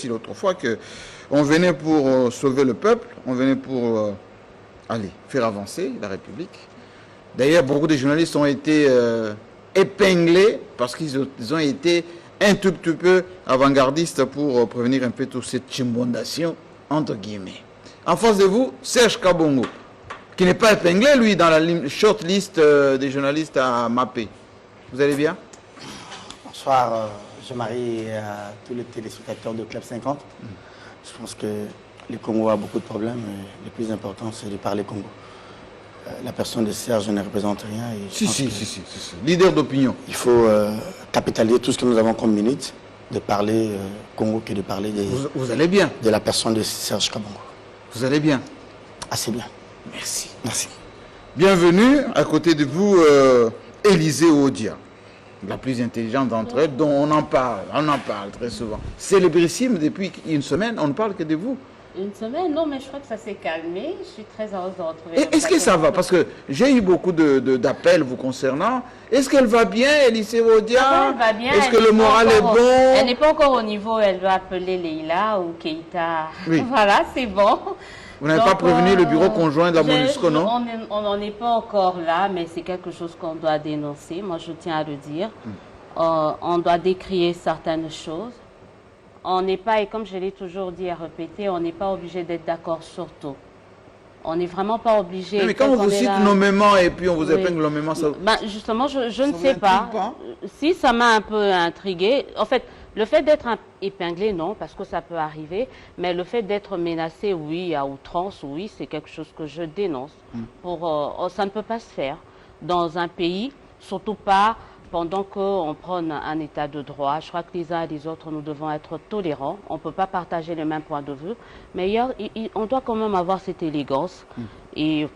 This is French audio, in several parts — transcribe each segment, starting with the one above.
l'autre fois qu'on venait pour sauver le peuple, on venait pour faire avancer la République. D'ailleurs, beaucoup de journalistes ont été épinglés parce qu'ils ont été un tout petit peu avant-gardistes pour prévenir un peu toute cette chimbondation, entre guillemets. En face de vous, Serge Kabongo, qui n'est pas épinglé, lui, dans la short list des journalistes à mapper. Vous allez bien? Bonsoir, je marie à tous les téléspectateurs de Club 50. Je pense que le Congo a beaucoup de problèmes et le plus important, c'est de parler Congo. La personne de Serge ne représente rien. Et si. Leader d'opinion. Il faut capitaliser tout ce que nous avons comme minute, de parler Congo que de parler vous allez bien. De la personne de Serge Kabongo. Vous allez bien? Assez bien. Merci. Merci. Bienvenue à côté de vous, Élisée Odia, la plus intelligente d'entre elles, dont on en parle très souvent. Célébrissime depuis une semaine, on ne parle que de vous. Une semaine? Non, mais je crois que ça s'est calmé. Je suis très heureuse de retrouver. Est-ce que ça va? Parce que j'ai eu beaucoup d'appels vous concernant. Est-ce qu'elle va bien, Élisée Odia? Elle va bien. Est-ce que le moral est bon? Elle n'est pas encore au niveau où elle doit appeler Leïla ou Keïta. Oui. Voilà, c'est bon. Vous n'avez pas prévenu le bureau conjoint de la MONUSCO, non? On n'en est pas encore là, mais c'est quelque chose qu'on doit dénoncer. Moi, je tiens à le dire. On doit décrier certaines choses. On n'est pas, et comme je l'ai toujours dit et répété, on n'est pas obligé d'être d'accord sur tout. On n'est vraiment pas obligé. Mais quand on vous cite nommément et puis on vous épingle nommément, ça... Justement, je ne sais pas. Si, ça m'a un peu intrigué. En fait, le fait d'être épinglé, non, parce que ça peut arriver. Mais le fait d'être menacé, oui, à outrance, oui, c'est quelque chose que je dénonce. Ça ne peut pas se faire dans un pays, surtout pas pendant qu'on prône un état de droit. Je crois que les uns et les autres, nous devons être tolérants. On ne peut pas partager les mêmes points de vue. Mais on doit quand même avoir cette élégance. Et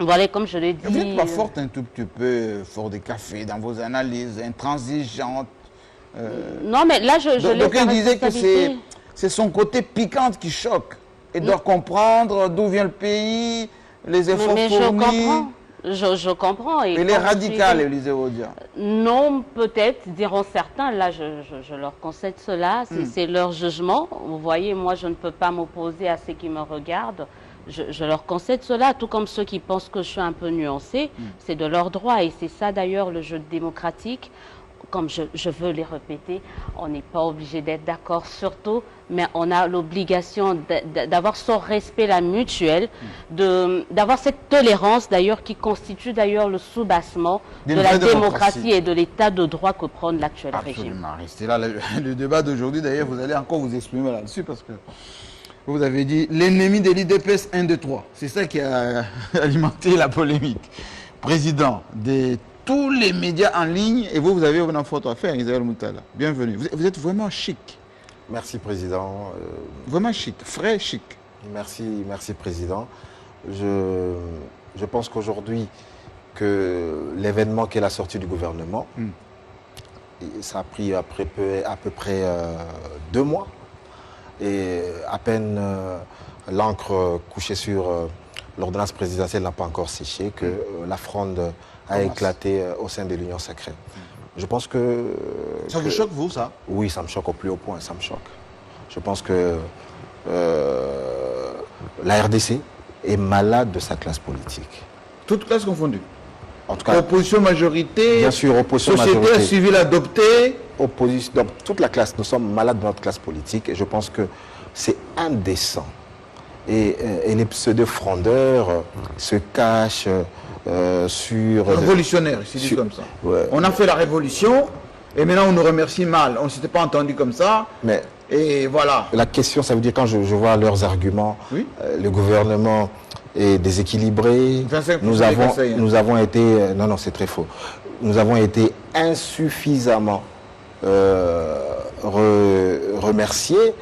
voilà, comme je l'ai dit... Vous n'êtes pas forte un tout petit peu, fort de café dans vos analyses, intransigeante. Non, mais là, je l'ai... Donc, il disait que c'est son côté piquant qui choque. Et doit comprendre d'où vient le pays, les efforts fournis. Je comprends. Je comprends. Et les radicales, Élisée Odia? Non, peut-être, diront certains. Là, je leur concède cela. C'est leur jugement. Vous voyez, moi, je ne peux pas m'opposer à ceux qui me regardent. Je leur concède cela, tout comme ceux qui pensent que je suis un peu nuancée. C'est de leur droit. Et c'est ça, d'ailleurs, le jeu démocratique. Comme je veux les répéter, on n'est pas obligé d'être d'accord sur tout, mais on a l'obligation d'avoir ce respect là, mutuel, d'avoir cette tolérance d'ailleurs qui constitue d'ailleurs le soubassement de la démocratie et de l'état de droit que prône l'actuel régime. Absolument, restez là. Le débat d'aujourd'hui d'ailleurs, vous allez encore vous exprimer là-dessus parce que vous avez dit l'ennemi de l'IDPS 1, 2, 3. C'est ça qui a alimenté la polémique. Président des tous les médias en ligne, et vous avez une photo à faire, Isabelle Moutala. Bienvenue. Vous êtes vraiment chic. Merci, Président. Vraiment chic, frais chic. Merci, Président. Je pense qu'aujourd'hui, que l'événement qu'est la sortie du gouvernement, ça a pris à peu près 2 mois, et à peine l'encre couchée sur l'ordonnance présidentielle n'a pas encore séché, que la fronde a éclaté au sein de l'Union sacrée. Je pense que... Ça vous choque, vous, ça? Oui, ça me choque au plus haut point, ça me choque. Je pense que la RDC est malade de sa classe politique. Toute classe confondue? En tout cas... Opposition majorité, bien sûr, opposition société majorité. civile adoptée. Opposition, donc, toute la classe, nous sommes malades de notre classe politique et je pense que c'est indécent. Et les pseudo-frondeurs se cachent sur... Révolutionnaire, c'est dit comme ça. Ouais. On a fait la révolution et maintenant on nous remercie mal. On ne s'était pas entendu comme ça. Mais et voilà. La question, ça veut dire quand je vois leurs arguments, oui. Le gouvernement est déséquilibré. Nous avons été... non, non, c'est très faux. Nous avons été insuffisamment remerciés.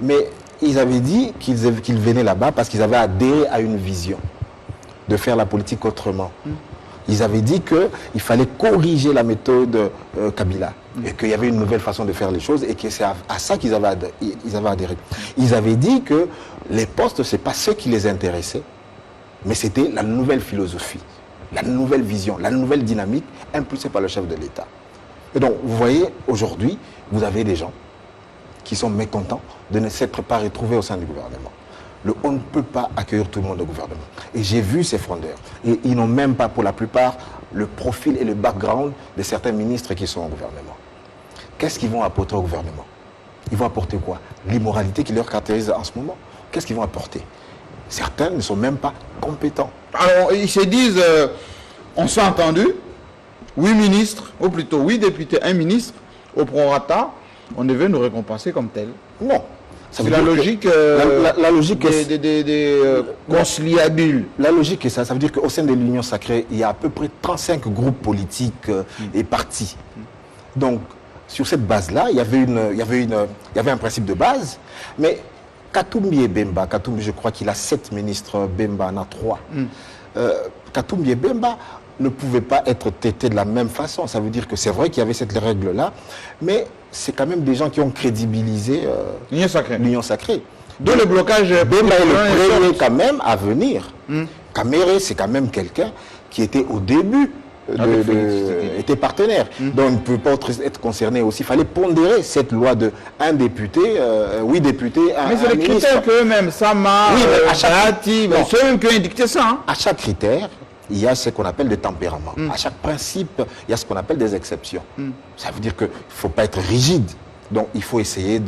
Mais ils avaient dit qu'ils venaient là-bas parce qu'ils avaient adhéré à une vision de faire la politique autrement. Ils avaient dit qu'il fallait corriger la méthode Kabila et qu'il y avait une nouvelle façon de faire les choses et que c'est à ça qu'ils avaient adhéré. Ils avaient dit que les postes, ce n'est pas ce qui les intéressait, mais c'était la nouvelle philosophie, la nouvelle vision, la nouvelle dynamique impulsée par le chef de l'État. Et donc, vous voyez, aujourd'hui, vous avez des gens qui sont mécontents de ne s'être pas retrouvés au sein du gouvernement. On ne peut pas accueillir tout le monde au gouvernement. Et j'ai vu ces frondeurs. Et ils n'ont même pas, pour la plupart, le profil et le background de certains ministres qui sont au gouvernement. Qu'est-ce qu'ils vont apporter au gouvernement? Ils vont apporter quoi? L'immoralité qui leur caractérise en ce moment. Qu'est-ce qu'ils vont apporter? Certains ne sont même pas compétents. Alors, ils se disent, on s'est entendu, 8 ministres, ou plutôt 8 députés, 1 ministre, au prorata, on devait nous récompenser comme tel. Non. C'est la logique, la logique des conciliabules. La logique est ça. Ça veut dire qu'au sein de l'Union sacrée, il y a à peu près 35 groupes politiques et partis. Donc, sur cette base-là, il y avait un principe de base. Mais Katumbi et Bemba, Katumbi, je crois qu'il a 7 ministres, Bemba en a 3. Katumbi et Bemba ne pouvaient pas être traités de la même façon. Ça veut dire que c'est vrai qu'il y avait cette règle-là, mais c'est quand même des gens qui ont crédibilisé l'Union sacrée. D'où le blocage. Bemba est le premier quand même à venir. Kamere, c'est quand même quelqu'un qui était au début était partenaire. Donc il ne peut pas être concerné aussi. Il fallait pondérer cette loi de 1 député, 8 députés, mais c'est les critères qu'eux-mêmes, Sama, c'est eux-mêmes qui ont indiqué ça. Hein. À chaque critère, il y a ce qu'on appelle des tempéraments. À chaque principe, il y a ce qu'on appelle des exceptions. Ça veut dire qu'il ne faut pas être rigide. Donc il faut essayer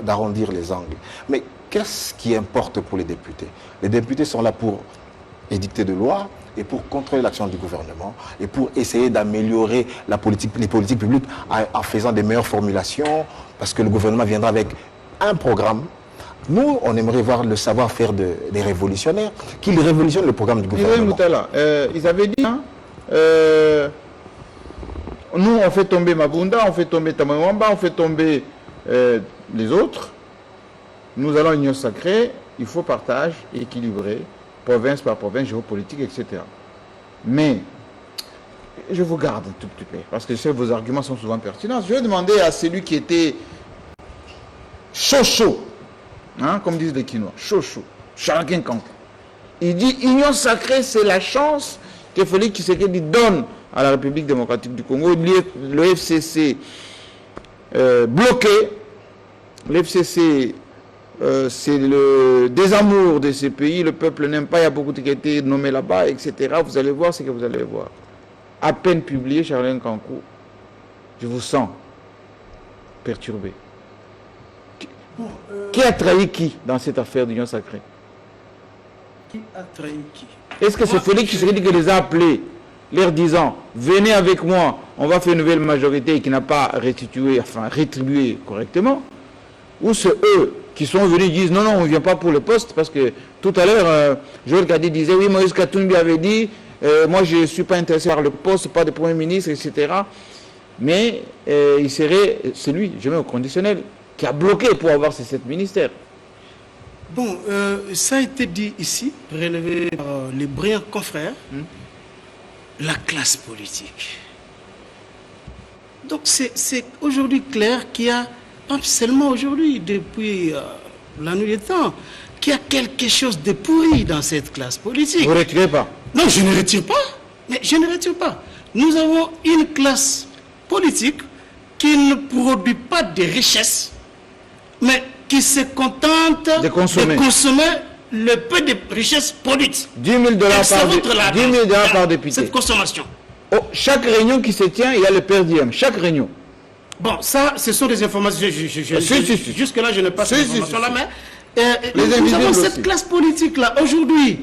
d'arrondir les angles. Mais qu'est-ce qui importe pour les députés? Les députés sont là pour édicter de lois et pour contrôler l'action du gouvernement et pour essayer d'améliorer les politiques publiques en faisant des meilleures formulations, parce que le gouvernement viendra avec un programme. Nous, on aimerait voir le savoir-faire des révolutionnaires, qu'ils révolutionnent le programme du gouvernement. Ils avaient dit, hein, nous on fait tomber Mabunda, on fait tomber Tamawamba, on fait tomber les autres. Nous allons à l'Union sacrée, il faut partage équilibré, province par province, géopolitique, etc. Mais, je vous garde un tout petit peu, parce que je sais que vos arguments sont souvent pertinents. Je vais demander à celui qui était chaud, hein, comme disent les Quinois, chaud, Charakin Kankou. Il dit, Union sacrée, c'est la chance que Félix Tshisekedi donne à la République démocratique du Congo. Le FCC bloqué, le FCC c'est le désamour de ces pays, le peuple n'aime pas, il y a beaucoup de qui ont été nommés là-bas, etc. Vous allez voir ce que vous allez voir. À peine publié, Charakin Kankou, je vous sens perturbé. Qui a trahi qui dans cette affaire d'Union sacrée? Qui a trahi qui? Est-ce que c'est Félix Tshisekedi qui les a appelés, leur disant, venez avec moi, on va faire une nouvelle majorité et qui n'a pas rétribué correctement? Ou c'est eux qui sont venus et disent, non, on ne vient pas pour le poste, parce que tout à l'heure, Joël Gadi disait, oui, Moïse Katumbi avait dit, moi je ne suis pas intéressé par le poste, pas de Premier ministre, etc. Mais il serait celui, je mets au conditionnel, qui a bloqué pour avoir ces 7 ministères. Bon, ça a été dit ici, relevé par les brillants confrères, la classe politique. Donc c'est aujourd'hui clair qu'il y a, pas seulement aujourd'hui, depuis la nuit des temps, qu'il y a quelque chose de pourri dans cette classe politique. Vous ne retirez pas? Non, je ne retire pas. Mais je ne retire pas. Nous avons une classe politique qui ne produit pas de richesses, mais qui se contente de consommer le peu de richesses produites. 10 000 $ par député. Cette consommation. Oh, chaque réunion qui se tient, il y a le per diem. Chaque réunion. Bon, ça, ce sont des informations. Jusque-là, je n'ai pas ces informations-là, mais nous avons cette classe politique-là. Aujourd'hui,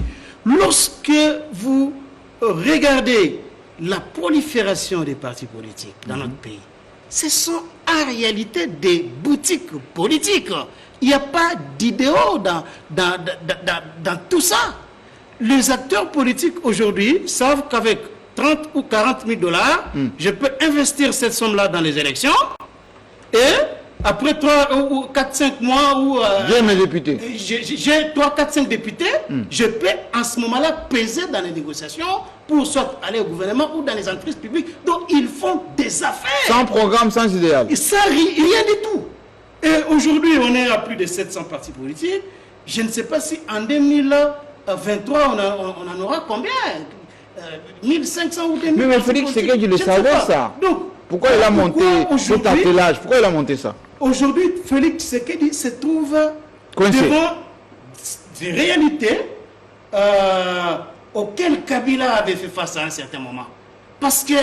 lorsque vous regardez la prolifération des partis politiques dans notre pays, ce sont en réalité des boutiques politiques. Il n'y a pas d'idéaux dans tout ça. Les acteurs politiques aujourd'hui savent qu'avec 30 ou 40 000 $, je peux investir cette somme-là dans les élections et après 3 ou 4-5 mois où j'ai mes députés. J'ai 3, 4, 5 députés, je peux en ce moment-là peser dans les négociations pour soit aller au gouvernement ou dans les entreprises publiques. Donc ils font des affaires. Sans programme, sans idéal. Et ça, rien du tout. Et aujourd'hui, on est à plus de 700 partis politiques. Je ne sais pas si en 2023, on en aura combien 1500 ou 2000. Mais Félix Tshisekedi, le savait ça. Donc, pourquoi il a monté cet attelage? Pourquoi il a monté ça? aujourd'hui, Félix Tshisekedi se trouve Coincé. devant des réalités auxquelles Kabila avait fait face à un certain moment. Parce que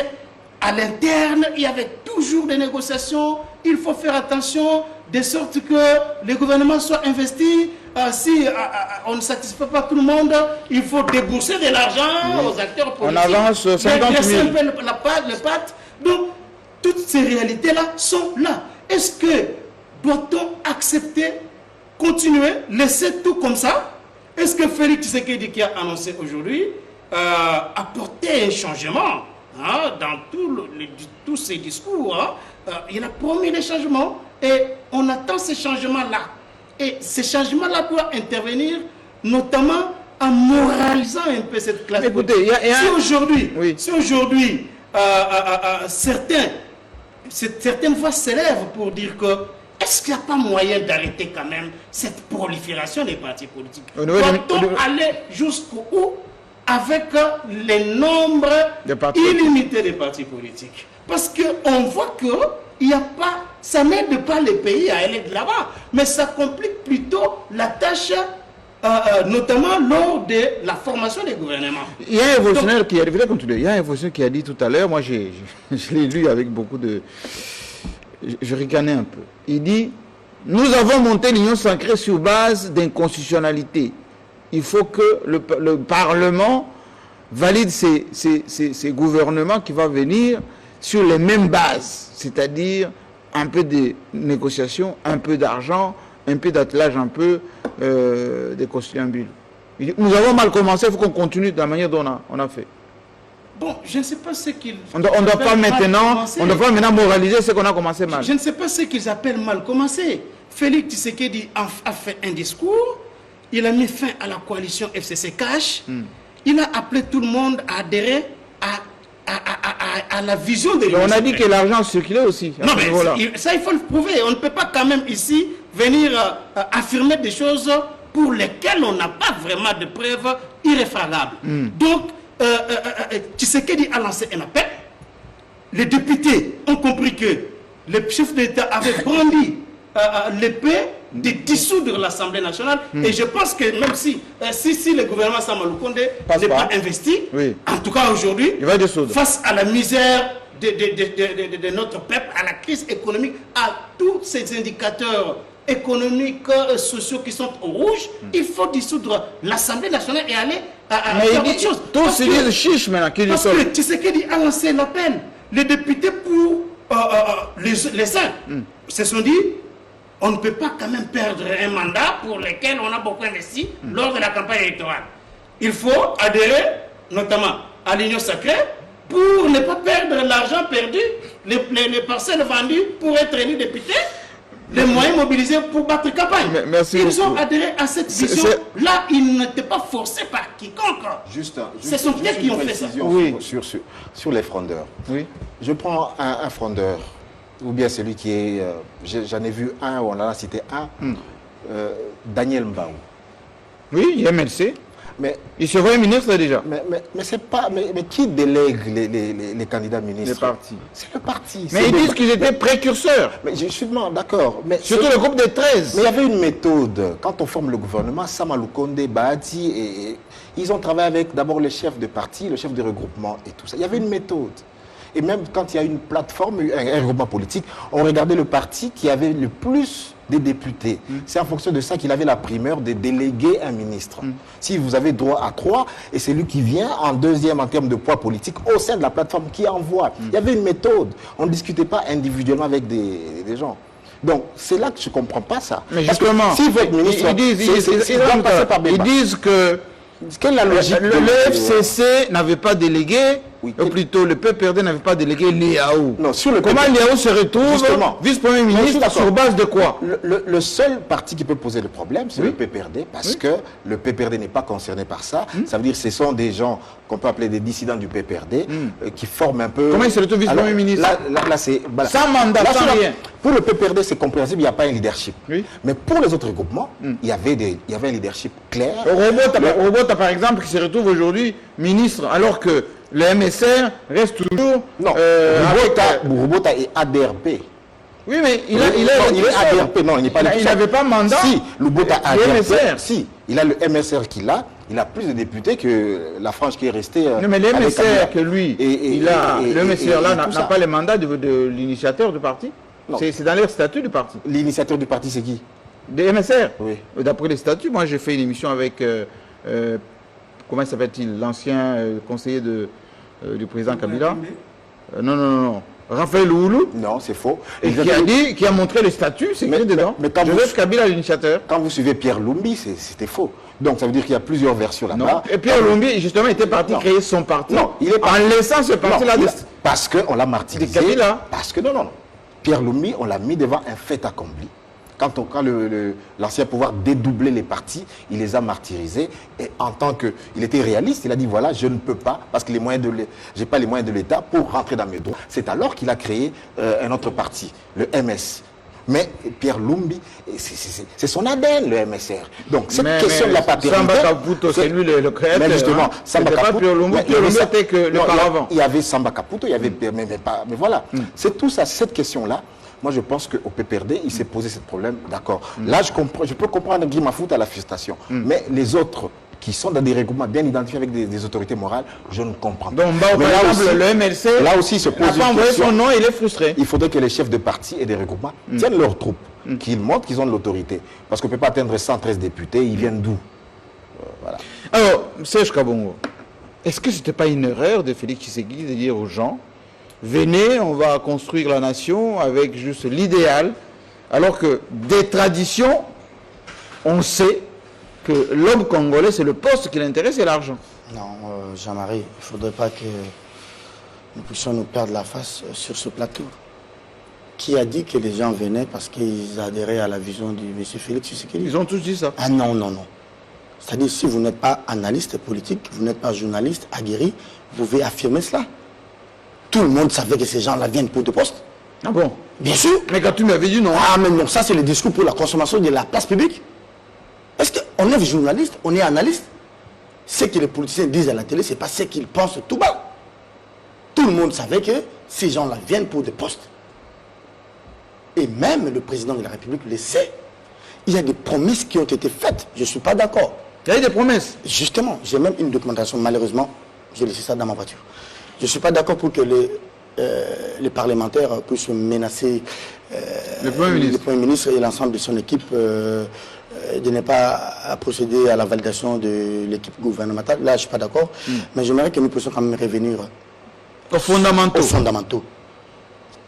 à l'interne, il y avait toujours des négociations. Il faut faire attention de sorte que le gouvernement soit investi. Si on ne satisfait pas tout le monde, il faut débourser de l'argent aux acteurs politiques. On avance 50 000. Un peu le pâte. Donc, toutes ces réalités-là sont là. Est-ce que doit-on accepter, continuer, laisser tout comme ça? Est-ce que Félix Tshisekedi qui a annoncé aujourd'hui apporter un changement dans tous ces discours? Il a promis les changements et on attend ces changements-là. Et ces changements-là doivent intervenir notamment en moralisant un peu cette classe. Écoutez, si aujourd'hui, certaines voix s'élèvent pour dire que est-ce qu'il n'y a pas moyen d'arrêter quand même cette prolifération des partis politiques? Doit-on aller jusqu'au bout avec les nombres illimités des partis politiques? Parce qu'on voit que il n'y a pas, ça n'aide pas les pays à aller de là-bas, mais ça complique plutôt la tâche, notamment lors de la formation des gouvernements. Il y a un évolutionnaire qui a dit tout à l'heure, moi je l'ai lu avec beaucoup de... Je ricanais un peu. Il dit, nous avons monté l'union sacrée sur base d'inconstitutionnalité. Il faut que le Parlement valide ces gouvernements qui vont venir sur les mêmes bases, c'est-à-dire un peu de négociations, un peu d'argent, un peu d'attelage, un peu de conciliabule. Nous avons mal commencé, il faut qu'on continue de la manière dont on a fait. Bon, je ne sais pas ce qu'ils... On ne doit pas maintenant moraliser ce qu'on a commencé mal. Je ne sais pas ce qu'ils appellent mal commencé. Félix Tshisekedi a fait un discours, il a mis fin à la coalition FCC Cash, il a appelé tout le monde à adhérer à la vision de l'Union. On a dit que l'argent circulait aussi. Non, mais ça, il faut le prouver. On ne peut pas quand même ici venir affirmer des choses pour lesquelles on n'a pas vraiment de preuves irréfragables. Donc, Tshisekedi a lancé un appel. Les députés ont compris que le chef d'État avait brandi l'épée de dissoudre l'Assemblée nationale. Et je pense que même si le gouvernement Sama Lukonde n'est pas investi, en tout cas aujourd'hui, face à la misère de notre peuple, à la crise économique, à tous ces indicateurs économiques, sociaux qui sont au rouge, il faut dissoudre l'Assemblée nationale et aller faire autre chose. Tous se disent chiche maintenant. Parce que Tshisekedi a lancé l'appel. Les députés pour les uns se sont dit, on ne peut pas quand même perdre un mandat pour lequel on a beaucoup investi lors de la campagne électorale. Il faut adhérer notamment à l'Union sacrée pour ne pas perdre l'argent perdu, les parcelles vendues pour être élu député, les moyens mobilisés pour battre campagne. Ils ont adhéré à cette vision. Là, ils n'étaient pas forcés par quiconque. Ce sont eux qui ont fait ça. Oui. Sur les frondeurs. Oui. Je prends un frondeur, ou bien celui qui est... J'en ai vu un, on en a cité un, Daniel Mbaou. Oui, il est MLC. Mais il se voit ministre déjà. Mais c'est pas. Mais qui délègue les candidats ministres? Le parti. C'est le parti. Mais ils disent qu'ils étaient précurseurs. Mais je suis d'accord. Surtout le groupe des 13. Mais il y avait une méthode. Quand on forme le gouvernement, Sama Lukonde, Bahati, et ils ont travaillé avec d'abord le chef de parti, le chef de regroupement et tout ça. Il y avait une méthode. Et même quand il y a une plateforme, un regroupement politique, on regardait le parti qui avait le plus des députés. C'est en fonction de ça qu'il avait la primeur de déléguer un ministre. Si vous avez droit à 3, et c'est lui qui vient en deuxième en termes de poids politique au sein de la plateforme qui envoie. Il y avait une méthode. On ne discutait pas individuellement avec des gens. Donc, c'est là que je ne comprends pas ça. Mais justement, si votre ministre, ils disent que quelle est la logique le FCC n'avait pas délégué, ou plutôt le PPRD n'avait pas délégué Liaou. Comment Liaou se retrouve vice-premier ministre sur base de quoi? Le seul parti qui peut poser le problème, c'est le PPRD, parce que le PPRD n'est pas concerné par ça. Ça veut dire que ce sont des gens qu'on peut appeler des dissidents du PPRD, qui forment un peu... Comment il se retrouve vice-premier ministre? Là c'est... Voilà. Sans mandat, sans rien. Pour le PPRD, c'est compréhensible, il n'y a pas un leadership. Mais pour les autres groupements, il y avait un leadership clair. Robota, par exemple, qui se retrouve aujourd'hui ministre, alors que le MSR reste toujours... Non, Robota est ADRP. Oui, mais il Non, est ADRP, non, il n'est pas il n'avait pas mandat. Si, Loubota a Le ADRP, MSR. si, il a le MSR qu'il a, il a plus de députés que la frange qui est restée. Non, mais le avec MSR Kabila. que lui, le MSR là n'a pas les mandats de l'initiateur du parti. C'est dans leur statut du parti. L'initiateur du parti, c'est qui? Des MSR. Oui. D'après les statuts, moi j'ai fait une émission avec, comment s'appelle-t-il, l'ancien conseiller du président Kabila. Non. Raphaël Oulou. Non, c'est faux. Et qui a montré le statut, c'est écrit dedans. Mais quand Joseph Kabila, l'initiateur. Quand vous suivez Pierre Lumbi, c'était faux. Donc ça veut dire qu'il y a plusieurs versions là-bas. Non. Et Pierre Lumbi, justement, était parti créer son parti. Non, il est en laissant ce parti-là. Parce qu'on l'a martyrisé. Kabila. Parce que non. Pierre Lumbi, on l'a mis devant un fait accompli. Quand l'ancien pouvoir dédoublait les partis, il les a martyrisés. Et en tant qu'il était réaliste, il a dit voilà, je ne peux pas, parce que je n'ai pas les moyens de l'État pour rentrer dans mes droits. C'est alors qu'il a créé un autre parti, le MS. Mais Pierre Lumbi, c'est son ADN, le MSR. Donc cette question de la paternité... Samba Caputo, c'est lui le créateur. Mais justement, Samba Caputo, Pierre Lumbi c'était que le paravent. Il y avait Samba Caputo, il y avait... Mais voilà, c'est tout ça, cette question-là. Moi, je pense qu'au PPRD, il s'est posé ce problème, d'accord. Là, je peux comprendre Guy Mafout à la frustration. Mais les autres qui sont dans des regroupements bien identifiés avec des autorités morales, je ne comprends pas. Donc, par exemple, le MLC là aussi, se pose n'a pas envoyé son nom, il est frustré. Il faudrait que les chefs de parti et des regroupements tiennent leurs troupes, qu'ils montrent qu'ils ont de l'autorité. Parce qu'on ne peut pas atteindre 113 députés, ils viennent d'où? Voilà. Alors, Serge Kabongo, est-ce que ce n'était pas une erreur de Félix Tshisekedi de dire aux gens venez, on va construire la nation avec juste l'idéal, alors que des traditions, on sait que l'homme congolais, c'est le poste qui l'intéresse et l'argent. Non, Jean-Marie, il ne faudrait pas que nous puissions nous perdre la face sur ce plateau. Qui a dit que les gens venaient parce qu'ils adhéraient à la vision du M. Félix Tshisekedi? Ils ont tous dit ça. Ah non. C'est-à-dire, si vous n'êtes pas analyste politique, vous n'êtes pas journaliste aguerri, vous pouvez affirmer cela. Tout le monde savait que ces gens-là viennent pour des postes. Ah bon? Bien sûr. Mais quand tu m'avais dit non. Ah mais non, ça c'est le discours pour la consommation de la place publique. Est-ce qu'on est journaliste, on est analyste? Ce que les politiciens disent à la télé, ce n'est pas ce qu'ils pensent tout bas. Tout le monde savait que ces gens-là viennent pour des postes. Et même le président de la République le sait. Il y a des promesses qui ont été faites. Je ne suis pas d'accord. Il y a eu des promesses. Justement, j'ai même une documentation. Malheureusement, j'ai laissé ça dans ma voiture. Je ne suis pas d'accord pour que les parlementaires puissent menacer le Premier ministre et l'ensemble de son équipe de ne pas procéder à la validation de l'équipe gouvernementale. Là, je ne suis pas d'accord. Mais j'aimerais que nous puissions quand même revenir aux fondamentaux.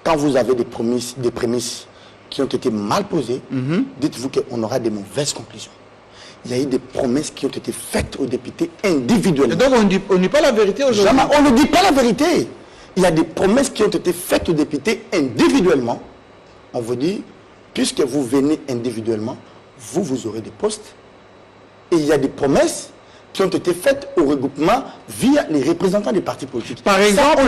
Quand vous avez des prémices qui ont été mal posées, dites-vous qu'on aura des mauvaises conclusions. Il y a eu des promesses qui ont été faites aux députés individuellement. Et donc on ne dit pas la vérité aujourd'hui. On ne dit pas la vérité. Il y a des promesses qui ont été faites aux députés individuellement. On vous dit, puisque vous venez individuellement, vous aurez des postes. Et il y a des promesses qui ont été faites au regroupement via les représentants des partis politiques. Par exemple,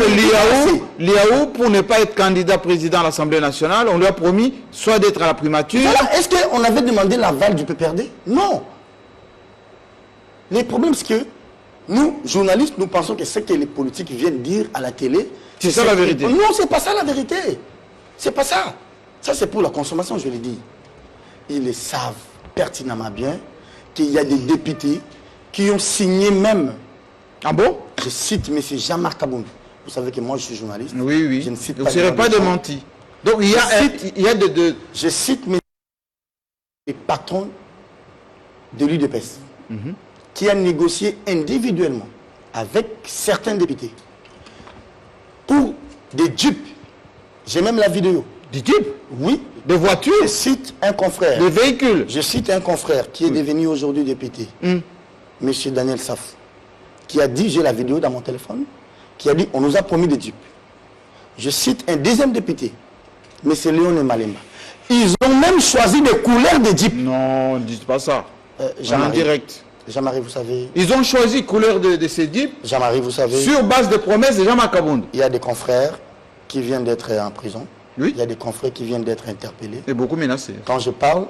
Liaou, pour ne pas être candidat président à l'Assemblée nationale, on lui a promis soit d'être à la primature. Voilà. Est-ce qu'on avait demandé l'aval du PPRD? Non. Le problème, c'est que nous, journalistes, nous pensons que ce que les politiques viennent dire à la télé... C'est ça la vérité. Non, c'est pas ça la vérité. C'est pas ça. Ça, c'est pour la consommation, je l'ai dit. Ils le savent pertinemment bien qu'il y a des députés qui ont signé même... Ah bon? Je cite M. Jean-Marc Kaboun. Vous savez que moi, je suis journaliste. Oui. Je ne cite pas. Vous ne serez pas démenti. Donc, il y a de... Je cite les patrons de l'UDPS. Qui a négocié individuellement avec certains députés pour des jeeps. J'ai même la vidéo. Des jeeps? Oui. Des voitures? Je cite un confrère. Des véhicules? Je cite un confrère qui est devenu aujourd'hui député, Monsieur Daniel Saf, qui a dit, j'ai la vidéo dans mon téléphone, qui a dit, on nous a promis des jeeps. Je cite un deuxième député, M. Léon Malemba. Ils ont même choisi des couleurs des jeeps. Non, ne dites pas ça. En direct. Jean-Marie, vous savez... Ils ont choisi couleur de ces jeeps. Jean-Marie, vous savez... Sur base de promesses de Jean-Marc Kabound. Il y a des confrères qui viennent d'être en prison. Oui. Il y a des confrères qui viennent d'être interpellés. Et beaucoup menacés. Quand je parle,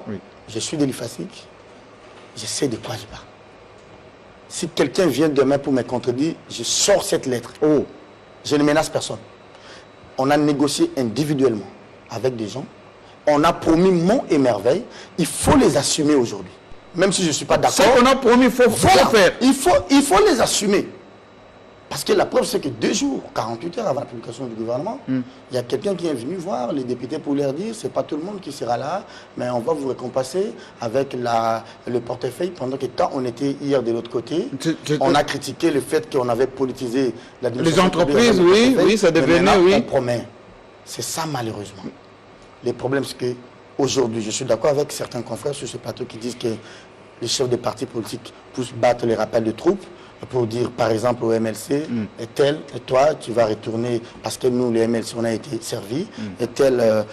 je suis de l'IFASIC. Je sais de quoi je parle. Si quelqu'un vient demain pour me contredire, je sors cette lettre. Je ne menace personne. On a négocié individuellement avec des gens on a promis monts et merveilles, il faut les assumer aujourd'hui. Même si je ne suis pas d'accord. Ce qu'on a promis, il faut faire. Il faut les assumer. Parce que la preuve, c'est que 2 jours, 48 heures avant la publication du gouvernement, il y a quelqu'un qui est venu voir les députés pour leur dire, c'est pas tout le monde qui sera là, mais on va vous récompenser avec le portefeuille. Pendant que quand on était hier de l'autre côté, on a critiqué le fait qu'on avait politisé les entreprises, oui, ça devenait, oui. On promet. C'est ça, malheureusement. Le problème, c'est que aujourd'hui, je suis d'accord avec certains confrères sur ce plateau qui disent que les chefs des partis politiques poussent battre les rappels de troupes pour dire, par exemple, au MLC, et tel, et toi, tu vas retourner, parce que nous, les MLC, on a été servis, et tel,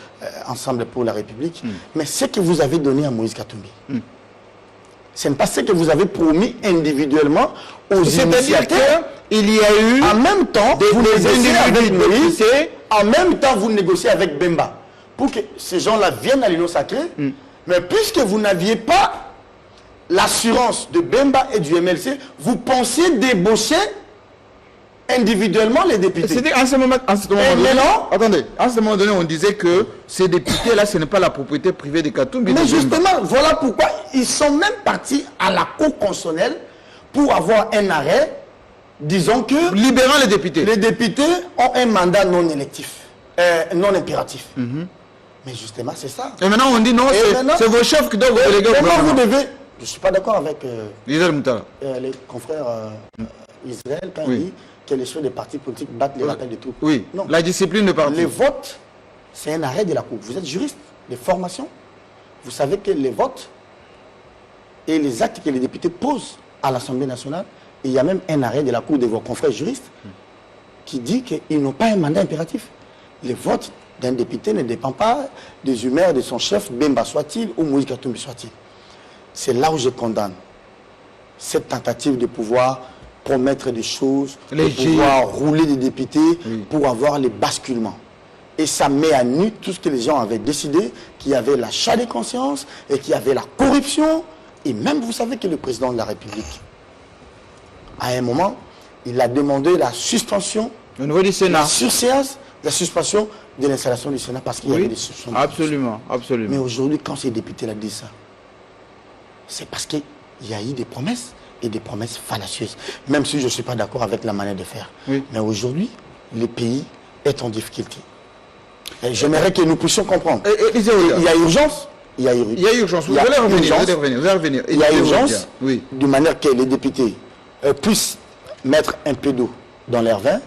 ensemble pour la République. Mais ce que vous avez donné à Moïse Katumbi, ce n'est pas ce que vous avez promis individuellement aux initiateurs. Il y a eu, en même temps, vous négociez avec Moïse, en même temps, vous négociez avec Bemba, pour que ces gens-là viennent à l'Union sacrée. Mais puisque vous n'aviez pas l'assurance de Bemba et du MLC, vous pensiez débaucher individuellement les députés. C'était en ce moment donné, à ce moment donné, on disait que ces députés-là, ce n'est pas la propriété privée des Katumbi. Mais justement, voilà pourquoi ils sont même partis à la Cour constitutionnelle pour avoir un arrêt, disons que... libérant les députés. Les députés ont un mandat non électif, non impératif. Mais justement, c'est ça. Et maintenant, on dit non, c'est vos chefs qui doivent vous déléguer. Comment vous devez... Je ne suis pas d'accord avec les confrères Israël quand il dit que les chefs des partis politiques battent les rappels de troupes. Oui, non. La discipline de parti. Les votes, c'est un arrêt de la Cour. Vous êtes juriste de formation. Vous savez que les votes et les actes que les députés posent à l'Assemblée nationale, il y a même un arrêt de la Cour de vos confrères juristes qui dit qu'ils n'ont pas un mandat impératif. Les votes d'un député ne dépendent pas des humeurs de son chef, Bemba soit-il, ou Moïse Katumbi soit-il. C'est là où je condamne cette tentative de pouvoir promettre des choses, de pouvoir rouler des députés pour avoir les basculements. Et ça met à nu tout ce que les gens avaient décidé, qu'il y avait l'achat des consciences et qu'il y avait la corruption. Et même, vous savez que le président de la République, à un moment, il a demandé la suspension, au niveau du Sénat, la surséance, la suspension de l'installation du Sénat parce qu'il y avait des soupçons. Absolument. Mais aujourd'hui, quand ces députés-là disent ça, c'est parce qu'il y a eu des promesses et des promesses fallacieuses. Même si je ne suis pas d'accord avec la manière de faire. Mais aujourd'hui, le pays est en difficulté. J'aimerais que nous puissions comprendre. Il y a urgence. Il y a urgence. Vous allez revenir. Il y a urgence, de manière que les députés puissent mettre un peu d'eau dans leur vin.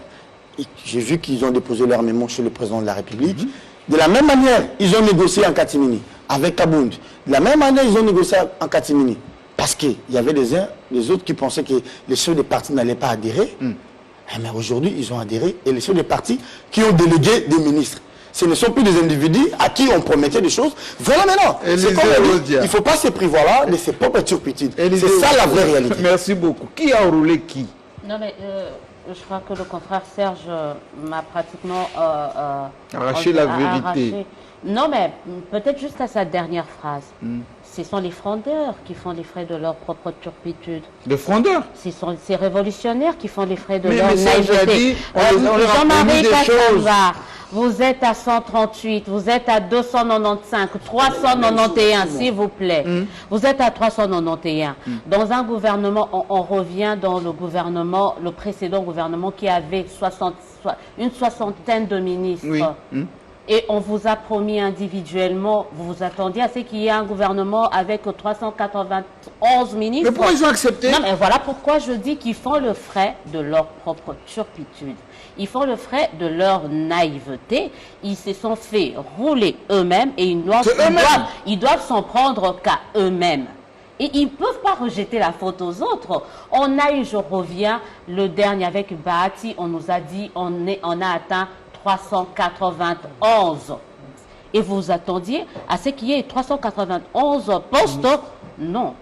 J'ai vu qu'ils ont déposé leur mémo chez le président de la République. De la même manière, ils ont négocié en catimini avec Kabound. De la même manière, ils ont négocié en catimini. Parce qu'il y avait des uns, les autres qui pensaient que les chefs des partis n'allaient pas adhérer. Mais aujourd'hui, ils ont adhéré. Et les chefs des partis qui ont délégué des ministres. Ce ne sont plus des individus à qui on promettait des choses. Voilà maintenant. C'est comme on dit, il ne faut pas se prévaloir de ses propres turpitudes. C'est ça la vraie réalité. Merci beaucoup. Qui a roulé qui? Non mais je crois que le confrère Serge m'a pratiquement arraché la vérité. Non mais peut-être juste à sa dernière phrase. Ce sont les frondeurs qui font les frais de leur propre turpitude. Les frondeurs? Ce sont ces révolutionnaires qui font les frais de leur naïveté. Jean-Marie Kassava, vous êtes à 138, vous êtes à 295, 391, s'il vous plaît. Vous êtes à 391. Dans un gouvernement, on revient dans le gouvernement, le précédent gouvernement qui avait une soixantaine de ministres. Et on vous a promis individuellement, vous vous attendiez à ce qu'il y ait un gouvernement avec 391 ministres. Mais pourquoi ils ont accepté? Non, mais voilà pourquoi je dis qu'ils font le frais de leur propre turpitude. Ils font le frais de leur naïveté. Ils se sont fait rouler eux-mêmes et ils doivent s'en prendre qu'à eux-mêmes. Et ils ne peuvent pas rejeter la faute aux autres. On a eu, je reviens, le dernier avec Bahati, on nous a dit on a atteint 391. Et vous attendiez à ce qu'il y ait 391 postes? Non.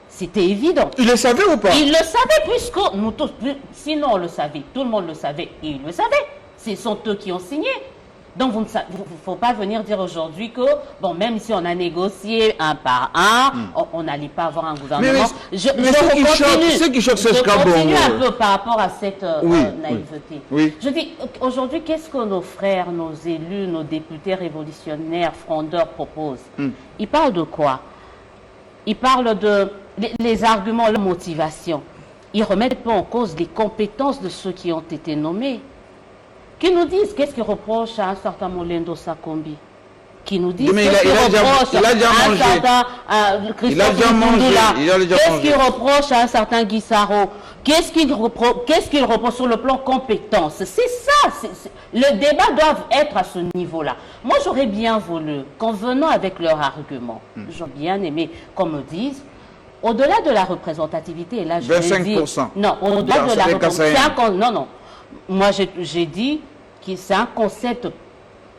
C'était évident. Il le savait ou pas? Il le savait puisque nous tous, sinon on le savait, tout le monde le savait et il le savait. Ce sont eux qui ont signé. Donc, il ne faut pas venir dire aujourd'hui que, bon, même si on a négocié un par un, on n'allait pas avoir un gouvernement. Mais ce qui choque, c'est ce je continue un peu par rapport à cette naïveté. Oui. Je dis, aujourd'hui, qu'est-ce que nos frères, nos élus, nos députés révolutionnaires, frondeurs proposent? Ils parlent de quoi? Ils parlent de les arguments, la motivation. Ils ne remettent pas en cause les compétences de ceux qui ont été nommés. Qui nous disent qu'est-ce qu'ils reprochent à un certain Molendo Sakombi, qui nous disent qu'est-ce qu'ils reprochent à un certain Christophe Mundula, qu'est-ce qu'ils reprochent à un certain Guissaro, qu'est-ce qu'ils reprochent sur le plan compétence. C'est ça, le débat doit être à ce niveau-là. Moi, j'aurais bien voulu qu'en venant avec leurs arguments, j'aurais bien aimé qu'on me dise, au-delà de la représentativité, et là je 25%. Non, au-delà de la représentativité, non. Moi, j'ai dit que c'est un concept,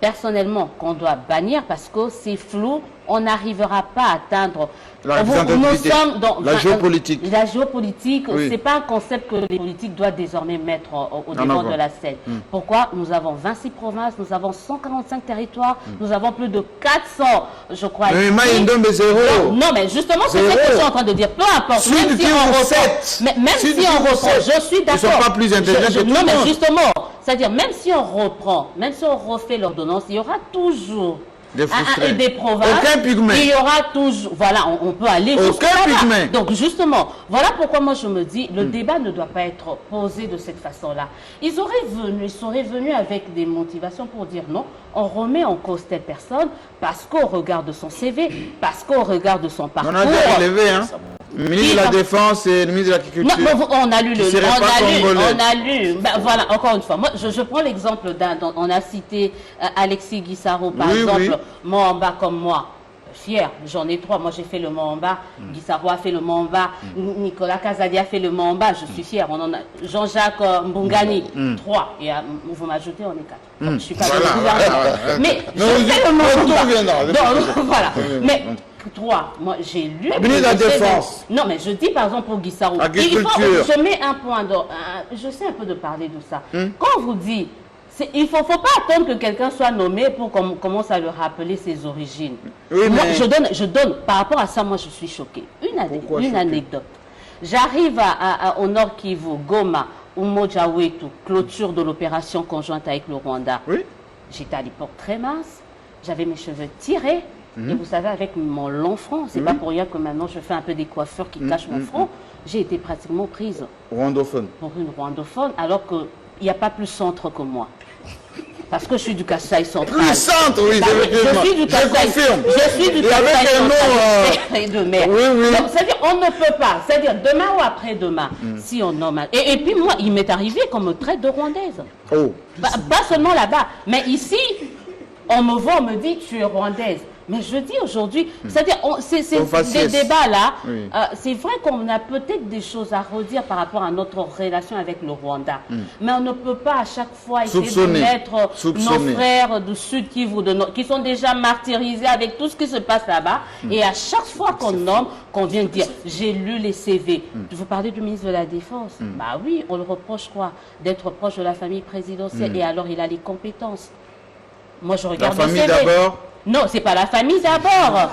personnellement, qu'on doit bannir parce que c'est flou, on n'arrivera pas à atteindre... La géopolitique. La géopolitique, oui. Ce n'est pas un concept que les politiques doivent désormais mettre au devant de la scène. Pourquoi? Nous avons 26 provinces, nous avons 145 territoires, nous avons plus de 400, je crois... Non, mais justement, c'est ce que je suis en train de dire. Peu importe, même si on reprend, je suis d'accord. Ils ne sont pas plus intelligents que tout le monde. Non, mais justement, c'est-à-dire, même si on reprend, même si on refait l'ordonnance, il y aura toujours... des provinces, aucun pygmée. Il y aura toujours, voilà, on peut aller jusqu'à là-bas. Donc justement, voilà pourquoi moi je me dis, le débat ne doit pas être posé de cette façon-là. Ils seraient venus avec des motivations pour dire non, on remet en cause telle personne parce qu'au regard de son CV, parce qu'au regard de son parcours. On a déjà relevé, hein. Le ministre de la Défense et le ministre de l'Agriculture. Non, on a lu ben, voilà, encore une fois. Moi, je prends l'exemple on a cité Alexis Guissaro, par exemple, Moamba comme moi. Fier, j'en ai 3. Moi, j'ai fait le Moamba. Guissaro a fait le Moamba. Nicolas Kazadi a fait le Moamba. Je suis fier. On en a Jean-Jacques Mbungani, 3. Et vous m'ajoutez, on est 4. Donc, je ne suis pas dans le gouvernement. Mais je fais le Moamba. Voilà. Mais 3. Moi, j'ai lu... ministre de la Défense. Non, mais je dis par exemple pour Guissaro. Je mets un point d'ordre. Je sais un peu de parler de ça. Quand on vous dit... Il ne faut pas attendre que quelqu'un soit nommé pour qu'on commence à lui rappeler ses origines. Oui, moi, je donne, par rapport à ça, moi, je suis choquée. Une anecdote. J'arrive au Nord Kivu, Goma, Umoja Wetu, clôture de l'opération conjointe avec le Rwanda. Oui. J'étais à l'époque très mince, j'avais mes cheveux tirés, et vous savez, avec mon long front, c'est pas pour rien que maintenant je fais un peu des coiffures qui cachent mon front, j'ai été pratiquement prise. Rwandophone. Pour une rwandophone, alors qu'il n'y a pas plus centre que moi. Parce que je suis du Kasaï central. Oui, centre, oui, je suis du Kasaï. Je suis du Kasaï central. De mer. Oui. Donc, c'est-à-dire, on ne peut pas. C'est-à-dire, demain ou après-demain, si on nomme. Et puis, moi, il m'est arrivé qu'on me traite de rwandaise. Oh. Pas seulement là-bas. Mais ici, on me voit, on me dit, tu es rwandaise. Mais je dis aujourd'hui, c'est-à-dire, ces débats-là, c'est vrai qu'on a peut-être des choses à redire par rapport à notre relation avec le Rwanda. Mais on ne peut pas à chaque fois essayer de mettre nos frères du Sud qui sont déjà martyrisés avec tout ce qui se passe là-bas. Et à chaque fois qu'on nomme, qu'on vient dire, j'ai lu les CV. Vous parlez du ministre de la Défense. Bah oui, on le reproche quoi? D'être proche de la famille présidentielle. Et alors, il a les compétences. Moi, je regarde la famille d'abord. Non, c'est pas la famille d'abord.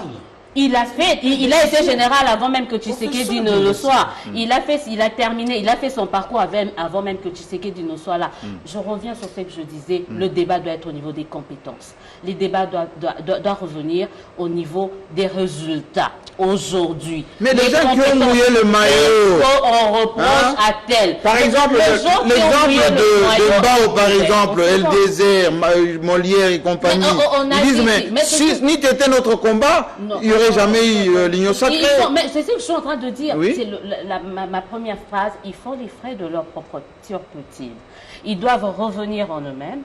Il a été général avant même que Tshisekedi ne le soit. Il a terminé, il a fait son parcours avant même que Tshisekedi ne soit là. Je reviens sur ce que je disais, le débat doit être au niveau des compétences. Les débats doivent revenir au niveau des résultats aujourd'hui. Mais les gens qui ont mouillé le maillot, on reproche à tel. Par exemple, l'exemple de Bao, par exemple, LDZ, Molière et compagnie, ils disent, mais si ni c'était notre combat, il n'y aurait jamais eu l'Union sacrée. Mais c'est ce que je suis en train de dire. C'est ma première phrase. Ils font les frais de leur propre turpitude. Ils doivent revenir en eux-mêmes.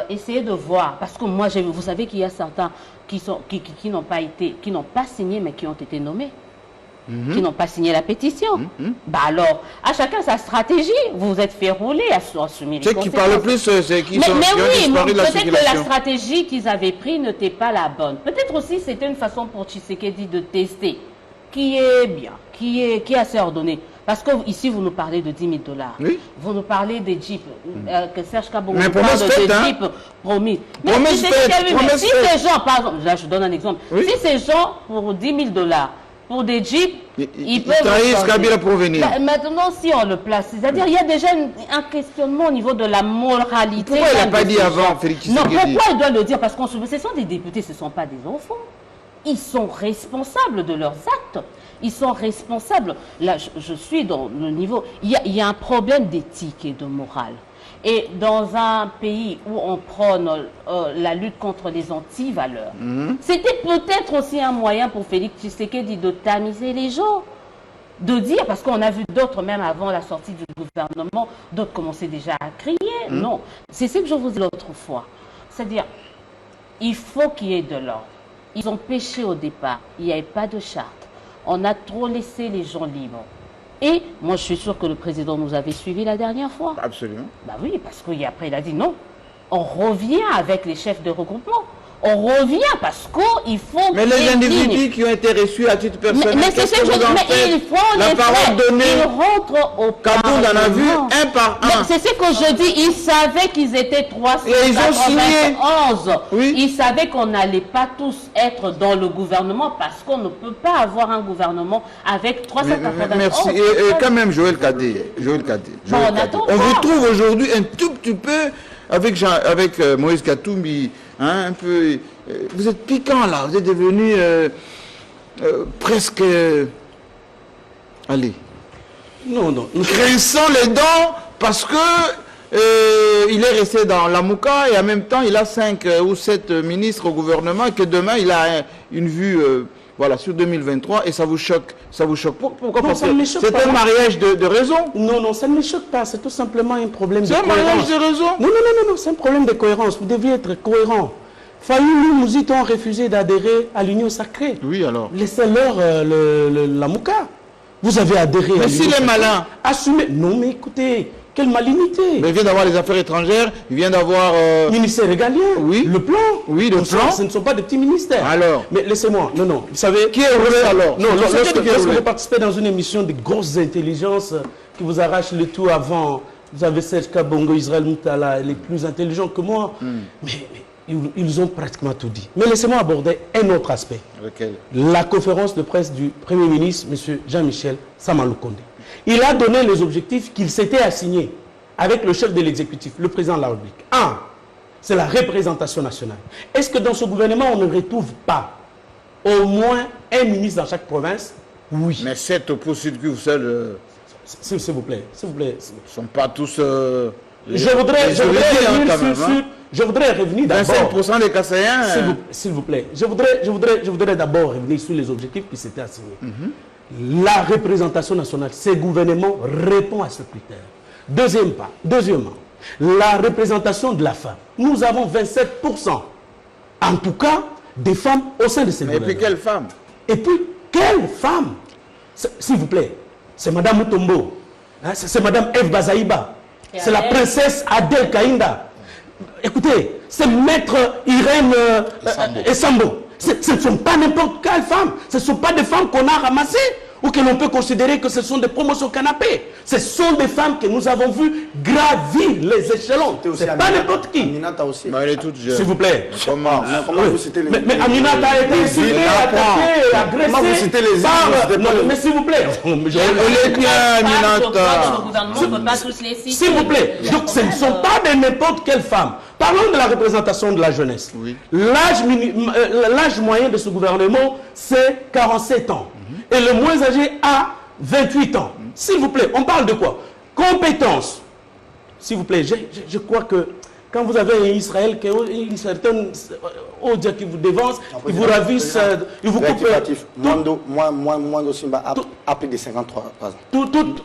Essayer de voir, parce que moi, vous savez qu'il y a certains qui n'ont pas signé, mais qui ont été nommés, qui n'ont pas signé la pétition. Bah alors, à chacun sa stratégie. Vous vous êtes fait rouler à assumer les conséquences. Ceux qui parlent le plus, c'est qui ont disparu de la circulation. Peut-être que la stratégie qu'ils avaient prise n'était pas la bonne. Peut-être aussi c'était une façon pour Tshisekedi de tester qui est bien, qui est assez ordonné. Parce que ici, vous nous parlez de 10 000 $. Oui. Vous nous parlez des jeeps. Que Serge Kabongo Mais nous parle promesse de faite, hein. jeeps promis. Mais Promesse si faite, promesse si faite. ces gens, par exemple, là je donne un exemple, Oui. si ces gens, pour 10 000 $, pour des jeeps, ils peuvent trahissent changer. Kabila pour venir. Maintenant, si on le place, c'est-à-dire il y a déjà un questionnement au niveau de la moralité. Pourquoi il n'a pas de dit ces avant, gens. Félix Non, Tshisekedi? pourquoi il doit le dire? Parce que ce sont des députés, ce ne sont pas des enfants. Ils sont responsables de leurs actes. Ils sont responsables. Là, je suis dans le niveau... Il y a un problème d'éthique et de morale. Et dans un pays où on prône la lutte contre les anti-valeurs, c'était peut-être aussi un moyen pour Félix Tshisekedi de tamiser les gens. De dire, parce qu'on a vu d'autres, même avant la sortie du gouvernement, d'autres commençaient déjà à crier. Non, c'est ce que je vous ai dit l'autre fois. C'est-à-dire, il faut qu'il y ait de l'ordre. Ils ont péché au départ, il n'y avait pas de charte. On a trop laissé les gens libres. Et moi, je suis sûr que le président nous avait suivis la dernière fois. Absolument. Bah oui, parce qu'après, il a dit non. On revient avec les chefs de regroupement. On revient parce qu'il faut... Mais les individus qui ont été reçus à titre personnel, mais c'est ce que je dis, mais il faut la les parole faire. donnée, Ils rentrent au Kaboul en a vu Parlement. un par Mais un. c'est ce que je dis, ils savaient qu'ils étaient 391. Et ils ont signé. Oui. Ils savaient qu'on n'allait pas tous être dans le gouvernement parce qu'on ne peut pas avoir un gouvernement avec 391. Merci. Et quand même, Joël Kadé. Bon, on attend On voir. vous trouve aujourd'hui un tout petit peu avec Moïse Katumbi, hein, un peu. Vous êtes piquant là, vous êtes devenu presque. Allez. Non. Grinçant les dents parce que il est resté dans la Mouka et en même temps il a 5 ou 7 ministres au gouvernement et que demain il a une vue voilà, sur 2023 et ça vous choque. Pourquoi? Non, Parce ça ne que me choque c'est pas. un mariage de raison. Non, ça ne me choque pas. C'est tout simplement un problème de C'est un cohérence. mariage de raison. Non, c'est un problème de cohérence. Vous deviez être cohérent. Fayoulou, Mouzit ont refusé d'adhérer à l'Union sacrée. Oui, alors. Laissez-leur la Mouka. Vous avez adhéré à Mais l'Union s'il est sacrée. malin. Assumez. Non, mais écoutez, quelle malignité. Mais il vient d'avoir les affaires étrangères, il vient d'avoir... Ministère régalien. Oui. Le plan. Oui, le plan. Ce ne sont pas des petits ministères. Alors. Mais laissez-moi. Non. Vous savez. Qui est roulé alors? Non, C'est lorsque qui est roulé? vous participez dans une émission de grosses intelligences qui vous arrache le tout avant, vous avez Serge Kabongo, Israël Moutala, les plus intelligents que moi. Mais ils ont pratiquement tout dit. Mais laissez-moi aborder un autre aspect. Lequel? La conférence de presse du Premier ministre, M. Jean-Michel Samalou Kondé. Il a donné les objectifs qu'il s'était assignés avec le chef de l'exécutif, le président de la République. 1. C'est la représentation nationale. Est-ce que dans ce gouvernement, on ne retrouve pas au moins un ministre dans chaque province? Oui. Mais 7 oppositeurs, vous savez, S'il vous plaît. ne sont pas tous... Je voudrais revenir d'abord. 25% des Kassaïens... S'il vous plaît. Je voudrais d'abord revenir sur les objectifs qui s'étaient assignés. La représentation nationale, ce gouvernement répond à ce critère. Deuxièmement, la représentation de la femme. Nous avons 27%. En tout cas, des femmes au sein de ces Mais et gouvernements. puis quelle femme? Et puis, quelle femme? S'il vous plaît, c'est Madame Mutombo, hein, c'est Madame Eve Bazaïba, c'est la princesse Adel Kainda. Écoutez, c'est Maître Irène Essambo. Ce ne sont pas n'importe quelle femme. Ce ne sont pas des femmes qu'on a ramassées ou que l'on peut considérer que ce sont des promotions canapé. Ce sont des femmes que nous avons vues gravir les échelons. Ce n'est pas n'importe qui. Aminata aussi. Bah, elle est toute jeune. S'il vous plaît. Comment? Comment vous citez les... Mais Aminata a été insultée, attaquée, agressée. Comment vous citez les par... îles? Non, mais s'il vous plaît. Elle est bien, Aminata. Le gouvernement ne peut pas tous les citer. S'il vous plaît. Donc ce ne sont pas de n'importe quelle femme. Parlons de la représentation de la jeunesse. Oui. L'âge moyen de ce gouvernement, c'est 47 ans. Et le moins âgé a 28 ans. S'il vous plaît, on parle de quoi? Compétences. S'il vous plaît, je crois que quand vous avez un Israël qui a une certaine audience qui vous dévance, qui vous ravisse, il vous coupe... Mwando Simba a plus de 53 ans.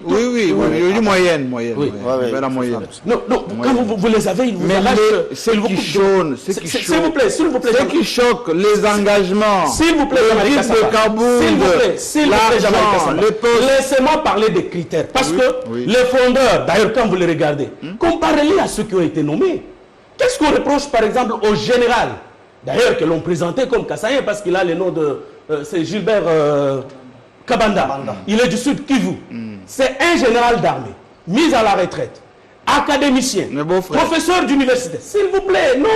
Oui, moyenne. Oui. La moyenne. Non, quand vous les avez, ils vous Mais arrachent... ce qui chaune, S'il vous plaît. ce qui choque, les engagements, S'il vous plaît, le risque de Kaboul, s'il vous plaît, l'argent, les postes. laissez-moi parler des critères. Parce que les fondeurs, d'ailleurs, quand vous les regardez, comparez-les à ceux qui ont été nommés. Qu'est-ce qu'on reproche, par exemple, au général, d'ailleurs, que l'on présentait comme Kassaïen, parce qu'il a le nom de... c'est Gilbert... Kabanda. Il est du Sud Kivu. C'est un général d'armée, mis à la retraite, académicien, professeur d'université. S'il vous plaît, non,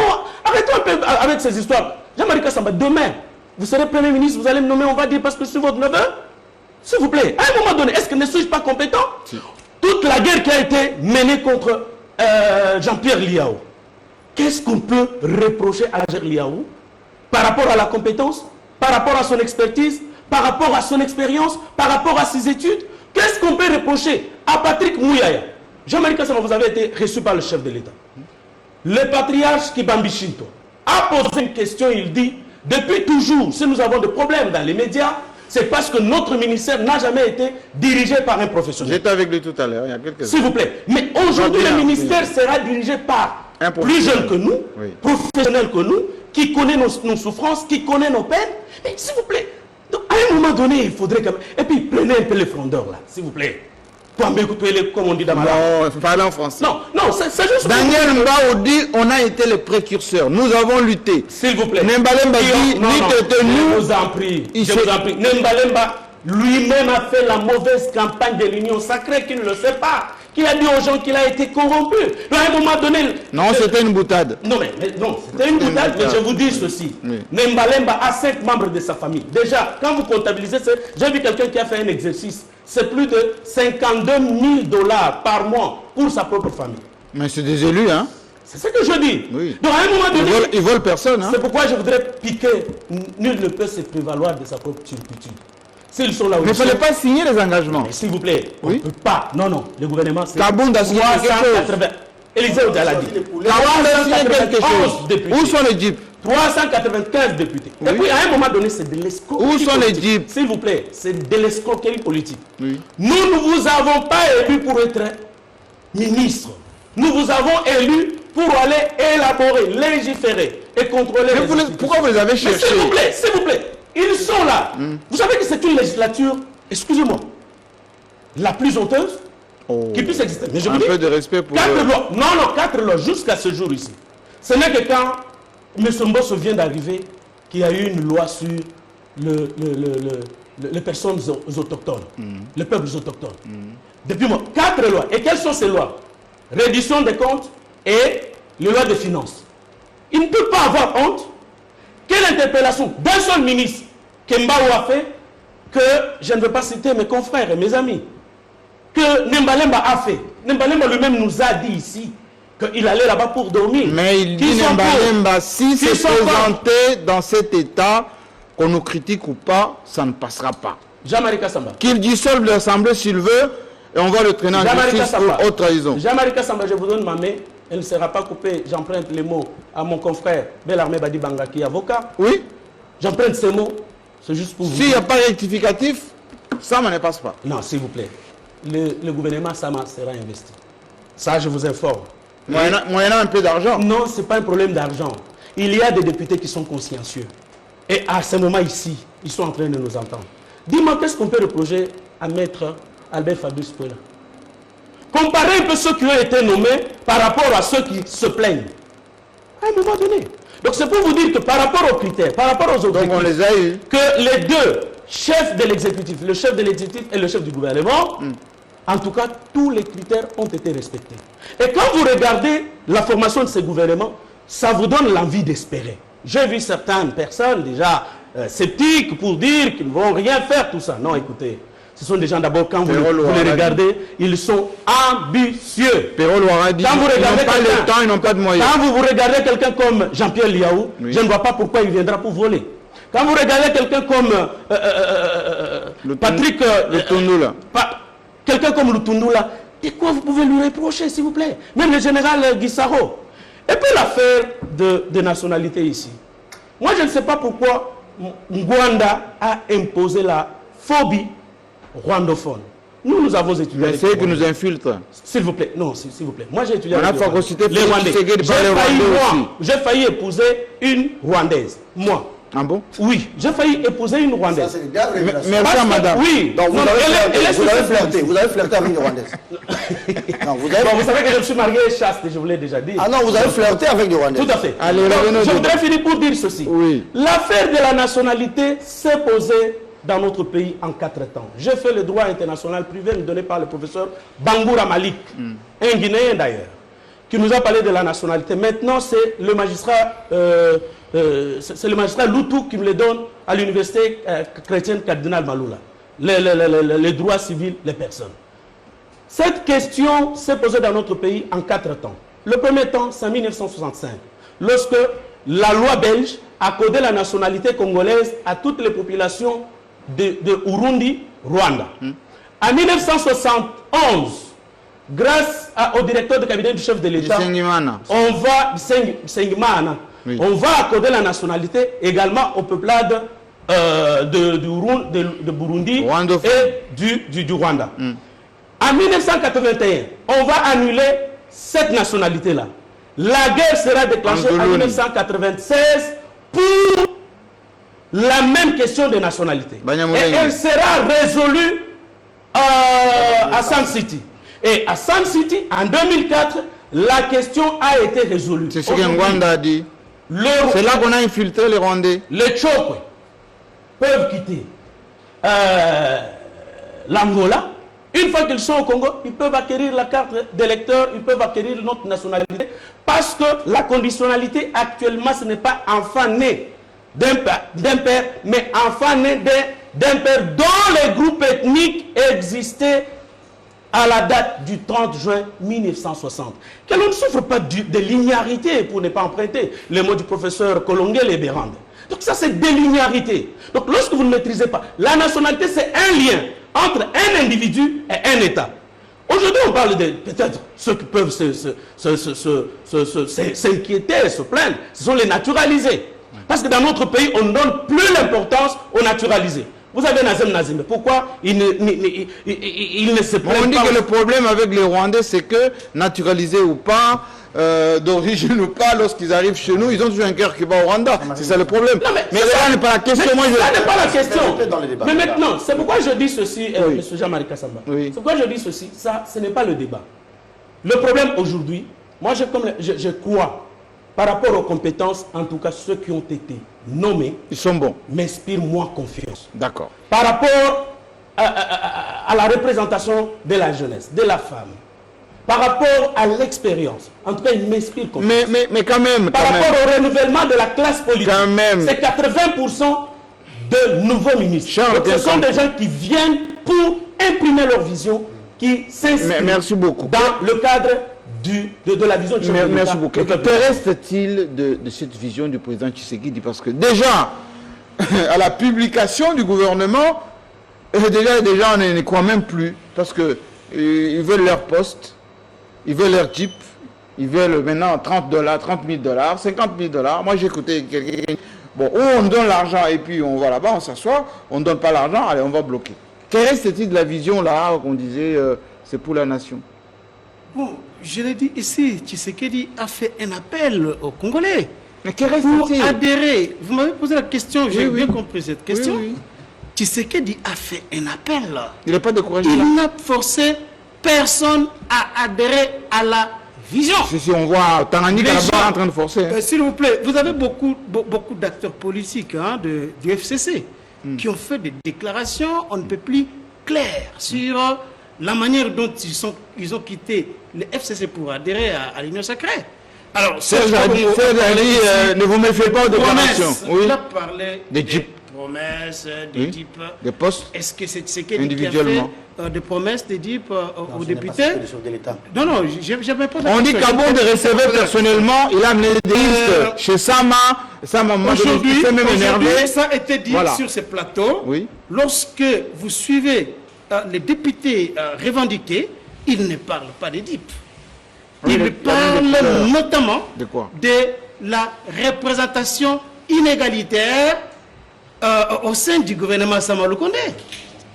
arrêtons un peu avec ces histoires. Jean-Marie Kassamba, demain, vous serez Premier ministre, vous allez me nommer, on va dire, parce que c'est votre neveu. S'il vous plaît, à un moment donné, est-ce que ne suis-je pas compétent? Toute la guerre qui a été menée contre Jean-Pierre Liao, qu'est-ce qu'on peut reprocher à Jean-Pierre Liao par rapport à la compétence, par rapport à son expertise, par rapport à son expérience, par rapport à ses études? Qu'est-ce qu'on peut reprocher à Patrick Mouyaya? Jean-Marie Kassamba, vous avez été reçu par le chef de l'État. Le patriarche Kibambi Shinto a posé une question, il dit, depuis toujours, si nous avons des problèmes dans les médias, c'est parce que notre ministère n'a jamais été dirigé par un professionnel. J'étais avec lui tout à l'heure, il y a quelques S'il vous plaît. Mais aujourd'hui, le ministère sera dirigé par un plus jeune que nous, professionnel que nous, qui connaît nos souffrances, qui connaît nos peines. Mais s'il vous plaît, donc, à un moment donné, il faudrait quand même... Et puis, prenez un peu les frondeurs, là, s'il vous plaît. Comme on dit dans ma langue. Non, il faut parler en français. Non, non, c'est juste... Daniel Mbao dit, on a été les précurseurs. Nous avons lutté. S'il vous plaît. Nembalemba dit, je vous en prie. Je vous en prie. Nembalemba lui-même a fait la mauvaise campagne de l'Union sacrée, qui ne le sait pas. Qui a dit aux gens qu'il a été corrompu. Donc, à un moment donné... Non, c'était une boutade. Non, mais non, c'était une boutade, mais je vous dis ceci. Oui. Nembalemba a 5 membres de sa famille. Déjà, quand vous comptabilisez, j'ai vu quelqu'un qui a fait un exercice. C'est plus de 52 000 $ par mois pour sa propre famille. Mais c'est des élus, hein? C'est ce que je dis. Oui. Donc, à un moment donné... Ils volent personne, hein? C'est pourquoi je voudrais piquer. Nul ne peut se prévaloir de sa propre turpitude. S'ils sont là où mais il ne fallait pas signer les engagements. S'il vous plaît, on oui? ne peut pas. Non, non, le gouvernement... Kabound a signé quelque chose. Élisée Oudala dit. Kabound a signé quelque chose. Où sont les jeeps? 395 députés. Oui. Et puis, à un moment donné, c'est de l'escroquerie. Où sont les jeeps? S'il vous plaît, c'est de l'escroquerie politique. Oui. Nous ne vous avons pas élus pour être ministre. Nous vous avons élus pour aller élaborer, légiférer et contrôler les institutions. Pourquoi vous les avez cherchés? S'il vous plaît, ils sont là. Vous savez que c'est une législature, excusez-moi, la plus honteuse qui puisse exister. Mais je vous dis, peu de respect pour 4 lois. Non, non, 4 lois jusqu'à ce jour ici. Ce n'est que quand M. Mbosso vient d'arriver qu'il y a eu une loi sur les personnes autochtones, les peuples autochtones. Depuis moi, 4 lois. Et quelles sont ces lois? Réduction des comptes et les lois de finances. Il ne peut pas avoir honte. Quelle interpellation d'un seul ministre Kembao a fait, que je ne veux pas citer mes confrères et mes amis, que Nembalemba a fait. Nembalemba lui-même nous a dit ici qu'il allait là-bas pour dormir. Mais il dit Nembalemba, si c'est présenté dans cet état, qu'on nous critique ou pas, ça ne passera pas. Jean-Marie Kassamba. Qu'il dissolve l'Assemblée s'il veut, et on va le traîner en justice pour haute trahison. Jean-Marie Kassamba, je vous donne ma main. Elle ne sera pas coupée. J'emprunte les mots à mon confrère Belarmé Badi Banga, qui est avocat. Oui. J'emprunte ces mots. C'est juste pour vous. S'il n'y a pas rectificatif, ça ne passe pas. Non, s'il vous plaît. Le gouvernement Sama sera investi. Ça, je vous informe. Moyennant un peu d'argent. Non, ce n'est pas un problème d'argent. Il y a des députés qui sont consciencieux. Et à ce moment ici, ils sont en train de nous entendre. Dis-moi, qu'est-ce qu'on peut reprocher à Maître Albert Fabrice Pouela? Comparez un peu ceux qui ont été nommés par rapport à ceux qui se plaignent. À un moment donné. Donc c'est pour vous dire que par rapport aux critères, par rapport aux objectifs, donc on les a eu. Que les deux chefs de l'exécutif, le chef de l'exécutif et le chef du gouvernement, en tout cas, tous les critères ont été respectés. Et quand vous regardez la formation de ces gouvernements, ça vous donne l'envie d'espérer. J'ai vu certaines personnes déjà sceptiques pour dire qu'ils ne vont rien faire, tout ça. Non, écoutez. Ce sont des gens d'abord, quand vous les regardez, ils sont ambitieux. Quand vous regardez le temps, ils n'ont pas de moyens. Quand vous regardez quelqu'un comme Jean-Pierre Liao, je ne vois pas pourquoi il viendra pour voler. Quand vous regardez quelqu'un comme Patrick Lutundula, quelqu'un comme Lutundula, et quoi vous pouvez lui reprocher, s'il vous plaît? Même le général Guissaro. Et puis l'affaire de nationalité ici. Moi, je ne sais pas pourquoi Ngwanda a imposé la phobie rwandophone. Nous avons étudié. Mais c'est que nous infiltrent. S'il vous plaît, non, s'il vous plaît. Moi, j'ai étudié les Rwandais. J'ai failli épouser une Rwandaise. Moi. Ah bon? Oui, j'ai failli épouser une Rwandaise. Ça, c'est une grave révélation. Merci, madame. Oui. Donc, vous avez flirté avec une Rwandaise. Non, vous savez que je me suis marié chaste, je vous l'ai déjà dit. Ah non, vous avez flirté avec des Rwandaises. Tout à fait. Allez, donc, je voudrais finir pour dire ceci. Oui. L'affaire de la nationalité s'est posée dans notre pays en 4 temps. J'ai fait le droit international privé donné par le professeur Bangoura Malik, un Guinéen d'ailleurs, qui nous a parlé de la nationalité. Maintenant, c'est le magistrat Loutou qui me le donne à l'université chrétienne Cardinal Maloula. Les droits civils des personnes. Cette question s'est posée dans notre pays en 4 temps. Le premier temps, c'est en 1965, lorsque la loi belge a codé la nationalité congolaise à toutes les populations de Urundi, Rwanda. En 1971, grâce au directeur de cabinet du chef de l'État, on va accorder la nationalité également aux peuplades de Burundi et du Rwanda. En 1981, on va annuler cette nationalité-là. La guerre sera déclenchée en 1996 pour la même question de nationalité. Et elle sera résolue à Sun City. Et à Sun City, en 2004, la question a été résolue. C'est ce que Ngwanda a dit. C'est là qu'on a infiltré les Rwandais. Les Tchokwe peuvent quitter l'Angola. Une fois qu'ils sont au Congo, ils peuvent acquérir la carte d'électeur, ils peuvent acquérir notre nationalité. Parce que la conditionnalité actuellement, ce n'est pas enfant né d'un père, mais enfant né d'un père dont les groupes ethniques existaient à la date du 30 juin 1960. Que l'on ne souffre pas de lignarité, pour ne pas emprunter les mots du professeur Kolongel et Bérande. Donc ça, c'est de lignarité. Donc lorsque vous ne maîtrisez pas, la nationalité, c'est un lien entre un individu et un État. Aujourd'hui, on parle de peut-être ceux qui peuvent s'inquiéter, se plaindre, ce sont les naturalisés. Parce que dans notre pays, on ne donne plus l'importance aux naturalisés. Vous avez Nazem Nazim, pourquoi il ne se plaint pas? On dit que le problème avec les Rwandais, c'est que, naturalisés ou pas, d'origine ou pas, lorsqu'ils arrivent chez nous, ils ont toujours un cœur qui va au Rwanda. C'est ça le problème. Non, mais ça n'est pas la question. Ça n'est pas la question. Mais maintenant, c'est pourquoi je dis ceci, M. Jean-Marie Kassamba. C'est pourquoi je dis ceci, ça, ce n'est pas le débat. Le problème aujourd'hui, moi je crois, par rapport aux compétences, en tout cas ceux qui ont été nommés, ils sont bons, m'inspirent moins confiance. D'accord. Par rapport à la représentation de la jeunesse, de la femme, par rapport à l'expérience, en tout cas, ils m'inspirent confiance. Mais quand même, par rapport au renouvellement de la classe politique, c'est 80% de nouveaux ministres. Donc, ce sont des gens qui viennent pour imprimer leur vision, qui s'inscrivent dans le cadre de la vision du Merci beaucoup. Que reste-t-il de cette vision du président Tshisekedi? Parce que déjà, à la publication du gouvernement, déjà on ne croit même plus. Parce qu'ils veulent leur poste, ils veulent leur Jeep, ils veulent maintenant 30 000 $, 50 000 $. Moi j'ai écouté quelqu'un, bon, où on donne l'argent et puis on va là-bas, on s'assoit, on ne donne pas l'argent, allez, on va bloquer. Que reste-t-il de la vision là qu'on disait, c'est pour la nation? Bon, je l'ai dit ici, Tshisekedi a fait un appel aux Congolais. Mais que reste-t-il pour adhérer? Vous m'avez posé la question, j'ai bien compris cette question. Oui. Tshisekedi a fait un appel. Il n'est pas découragé. Il n'a forcé personne à adhérer à la vision. Si on voit Tanganyika là-bas en train de forcer. S'il vous plaît, vous avez beaucoup d'acteurs politiques du FCC qui ont fait des déclarations, on ne peut plus claires sur la manière dont ils ont quitté le FCC pour adhérer à l'Union sacrée. Alors, ne vous méfiez pas aux déclarations. Il a parlé des Jeeps. Promesses, des Jeeps. Des postes. Est-ce que c'est Tshisekedi qui a fait des promesses, des Jeeps aux députés? Non, j'avais pas. On dit qu'Abond de recevait personnellement, il a amené des listes chez Sama. Aujourd'hui, ça a été dit sur ce plateau. Lorsque vous suivez les députés revendiqués, ils ne parlent pas des Jeeps. Ils parlent notamment de la représentation inégalitaire au sein du gouvernement Sama Lukonde.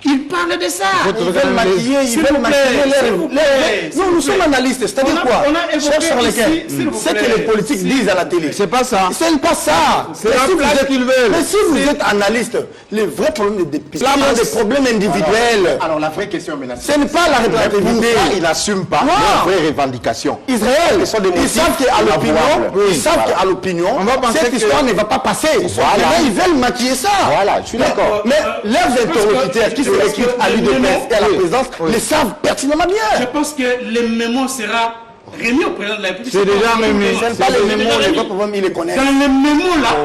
Ils parlent de ça. Ils veulent maquiller, ils veulent maquiller. Non, nous sommes analystes. C'est-à-dire quoi? Ce que les politiques disent à la télé. C'est pas ça. C'est pas ça. C'est la place qu'ils veulent. Mais si vous êtes analyste, les vrais problèmes des députés, c'est des problèmes individuels. Alors la vraie question maintenant, ce n'est pas la représentativité. Il n'assume pas leurs vraies revendications. Israël, ils savent qu'à l'opinion, cette histoire ne va pas passer. Mais ils veulent maquiller ça. Voilà, je suis d'accord. Mais leurs interlocuteurs qui se recrutent à l'UDPS et à la présidence le savent pertinemment bien. Je pense que le mémo sera remis au président de la République. C'est déjà remis. C'est pas le mémo, les autres ils les connaissent. Dans le mémo là,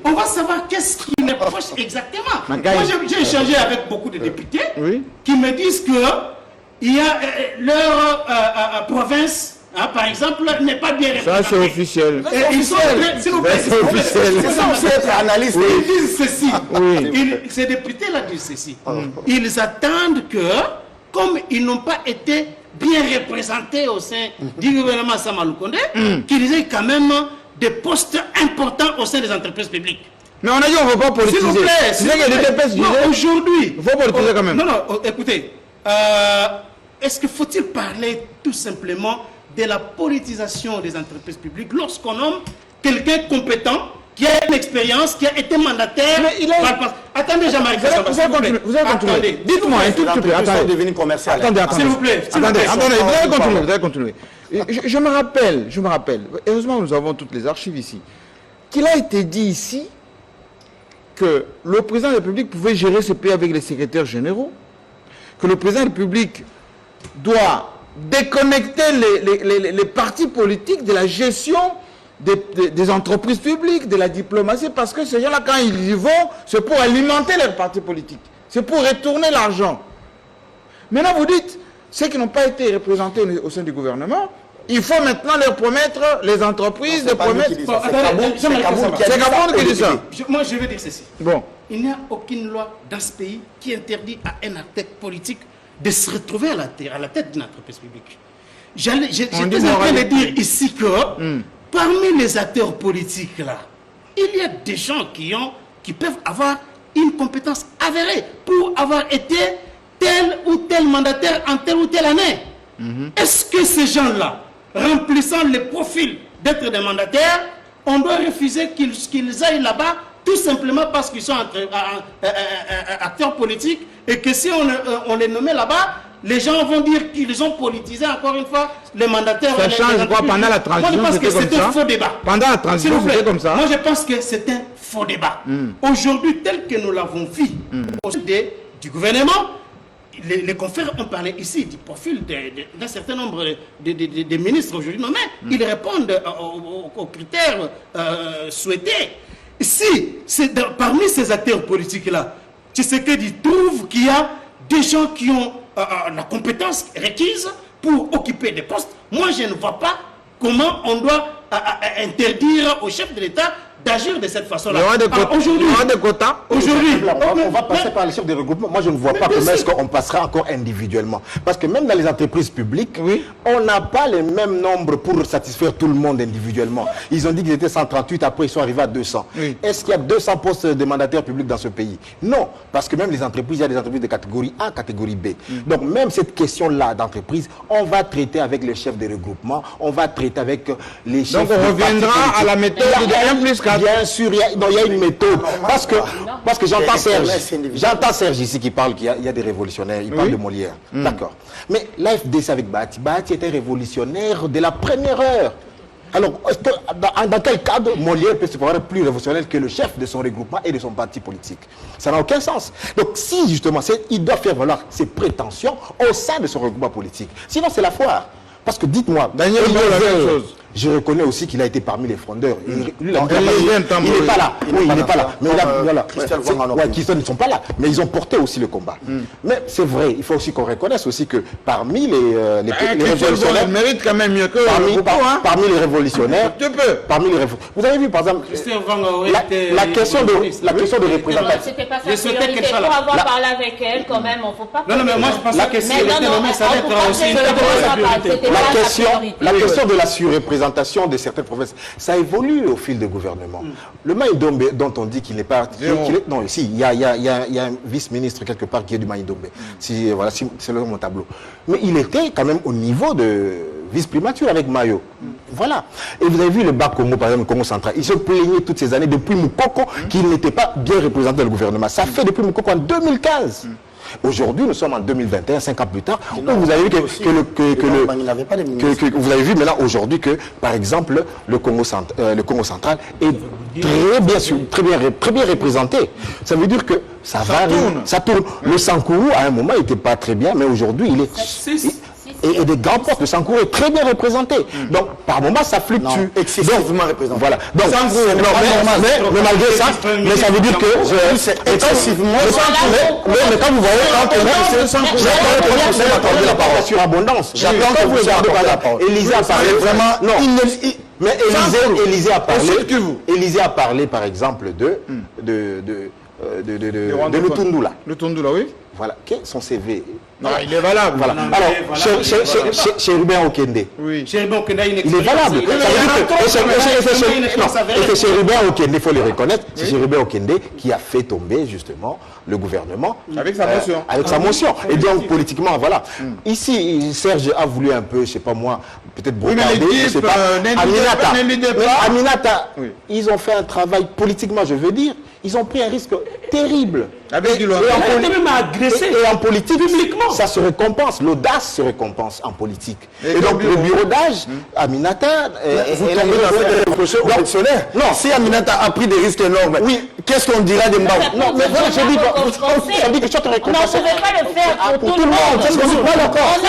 on va savoir qu'est-ce qui n'est pas exactement. Moi j'ai échangé avec beaucoup de députés qui me disent que il y a leur province, par exemple, n'est pas bien représentée. Ça c'est officiel. Ils sont s'il vous plaît, c'est officiel. C'est censé être analyste. Ils disent ceci. Ces députés-là disent ceci. Ils attendent que, comme ils n'ont pas été bien représentés au sein du gouvernement Sama Lukonde, qu'ils aient quand même des postes importants au sein des entreprises publiques. Mais on a dit on ne veut pas politiser. S'il vous plaît. Aujourd'hui. Il faut politiser quand même. Non, écoutez. Est-ce qu'il faut-il parler tout simplement de la politisation des entreprises publiques lorsqu'on nomme quelqu'un compétent, qui a une expérience, qui a été mandataire. Attendez, Jean-Marie. Vous avez continué. Dites-moi un tout petit peu. Attendez. S'il vous plaît. Attendez, vous avez continué. Je me rappelle, heureusement nous avons toutes les archives ici, qu'il a été dit ici que le président de la République pouvait gérer ce pays avec les secrétaires généraux, que le président de la République doit déconnecter les partis politiques de la gestion des entreprises publiques, de la diplomatie, parce que ces gens-là, quand ils y vont, c'est pour alimenter leurs partis politiques. C'est pour retourner l'argent. Maintenant, vous dites, ceux qui n'ont pas été représentés au sein du gouvernement, il faut maintenant leur promettre les entreprises de promettre... C'est Kaboul qui dit ça. Moi, je veux dire ceci. Bon. Il n'y a aucune loi dans ce pays qui interdit à un acteur politique de se retrouver à la tête d'une entreprise publique. J'étais en train de dire ici que parmi les acteurs politiques là, il y a des gens qui peuvent avoir une compétence avérée pour avoir été tel ou tel mandataire en telle ou telle année. Est-ce que ces gens-là, remplissant les profils d'être des mandataires, on doit refuser qu'ils aillent là-bas tout simplement parce qu'ils sont acteurs politiques et que si on les nommait là-bas, les gens vont dire qu'ils ont politisé encore une fois les mandataires. Ça change quoi pendant la transition? Moi je pense que c'est un faux débat. Pendant la transition, c'était comme ça. Moi je pense que c'est un faux débat. Aujourd'hui, tel que nous l'avons vu au sein du gouvernement, les confrères ont parlé ici du profil d'un certain nombre de ministres aujourd'hui nommés. Ils répondent aux critères souhaités. Si, parmi ces acteurs politiques-là, Tshisekedi trouve qu'il y a des gens qui ont la compétence requise pour occuper des postes, moi je ne vois pas comment on doit interdire au chef de l'État d'agir de cette façon-là. Il y aura des quotas. Aujourd'hui, on va passer par les chefs de regroupement. Moi, je ne vois pas comment est-ce qu'on passera encore individuellement. Parce que même dans les entreprises publiques, on n'a pas les mêmes nombres pour satisfaire tout le monde individuellement. Ils ont dit qu'ils étaient 138, après ils sont arrivés à 200. Est-ce qu'il y a 200 postes de mandataires publics dans ce pays? Non, parce que même les entreprises, il y a des entreprises de catégorie A, catégorie B. Donc même cette question-là d'entreprise, on va traiter avec les chefs de regroupement, on va traiter avec les chefs. Donc on reviendra à la méthode de 1+4. Bien sûr, il y a une méthode. Parce que j'entends Serge ici qui parle qu'il y a des révolutionnaires. Il parle de Molière. D'accord. Mais l'AFDC avec Bahati était révolutionnaire de la première heure. Alors, dans quel cadre Molière peut se voir plus révolutionnaire que le chef de son regroupement et de son parti politique? Ça n'a aucun sens. Donc, si justement, il doit faire valoir ses prétentions au sein de son regroupement politique. Sinon, c'est la foire. Parce que dites-moi, Daniel Biol, la même chose. Je reconnais aussi qu'il a été parmi les frondeurs. Il n'est pas là. Oui, il n'est pas là. Mais voilà. Christian ne sont pas là. Mais ils ont porté aussi le combat. Mais c'est vrai, il faut aussi qu'on reconnaisse aussi que parmi les révolutionnaires, il mérite quand même mieux que parmi les révolutionnaires, vous avez vu par exemple la question de représentation. C'était pas sa priorité. Pour avoir parlé avec elle, quand même, on ne faut pas. Non, mais moi je pense que si elle était nommée, ça va être aussi une la question de la surreprésentation représentation de certaines provinces, ça évolue au fil des gouvernements. Le Maïdombe, dont on dit qu'il n'est pas... non, ici, il y a un vice-ministre quelque part qui est du Maïdombe. Si, voilà, c'est mon tableau. Mais il était quand même au niveau de vice-primature avec Mayo. Voilà. Et vous avez vu le Bas-Congo, par exemple, le Congo central. Il se plaignait toutes ces années, depuis Moukoko, qu'il n'était pas bien représenté dans le gouvernement. Ça fait depuis Moukoko en 2015. Aujourd'hui, nous sommes en 2021, 5 ans plus tard, où vous avez vu vous avez vu maintenant aujourd'hui que, par exemple, le Congo central est très bien représenté. Ça veut dire que ça tourne. Le Sankourou, à un moment, il n'était pas très bien, mais aujourd'hui, il est... Et des grands postes de Sankourou est très bien représenté. Donc, par moment, ça fluctue. Excessivement représenté. Voilà. Donc, mais malgré ça, mais ça veut dire que... excessivement. Mais quand vous voyez, quand on a parlé sur abondance. J'attends que vous regardez par la parole. Élysée a parlé vraiment... Non. Mais Élysée a parlé, par exemple, de Lutundula. Lutundula, oui. Voilà. Son CV... Non, il est valable. Voilà. Alors, chez Ruben Okende. Oui. Chez Ruben Okende, il est valable. Et chez Ruben Okende, il faut le reconnaître, c'est chez Ruben Okende qui a fait tomber justement le gouvernement. Avec sa motion. Avec sa motion. Et donc, politiquement, voilà. Ici, Serge a voulu un peu, je ne sais pas moi, peut-être brocarder, je ne sais pas. Aminata, ils ont fait un travail politiquement, je veux dire, ils ont pris un risque terrible. Avec du loin. Et en politique, publiquement, ça se récompense. L'audace se récompense en politique. Et donc, le bureau d'âge, Aminata... Vous tombez dans le fonctionnaire. Non, si Aminata a pris des risques énormes, oui, qu'est-ce qu'on dira des Mbaou? Non, mais voilà, je dis que ça te récompense. Non, vous ne pouvez pas le faire pour tout le monde. C'est ce que je dis pas d'accord. On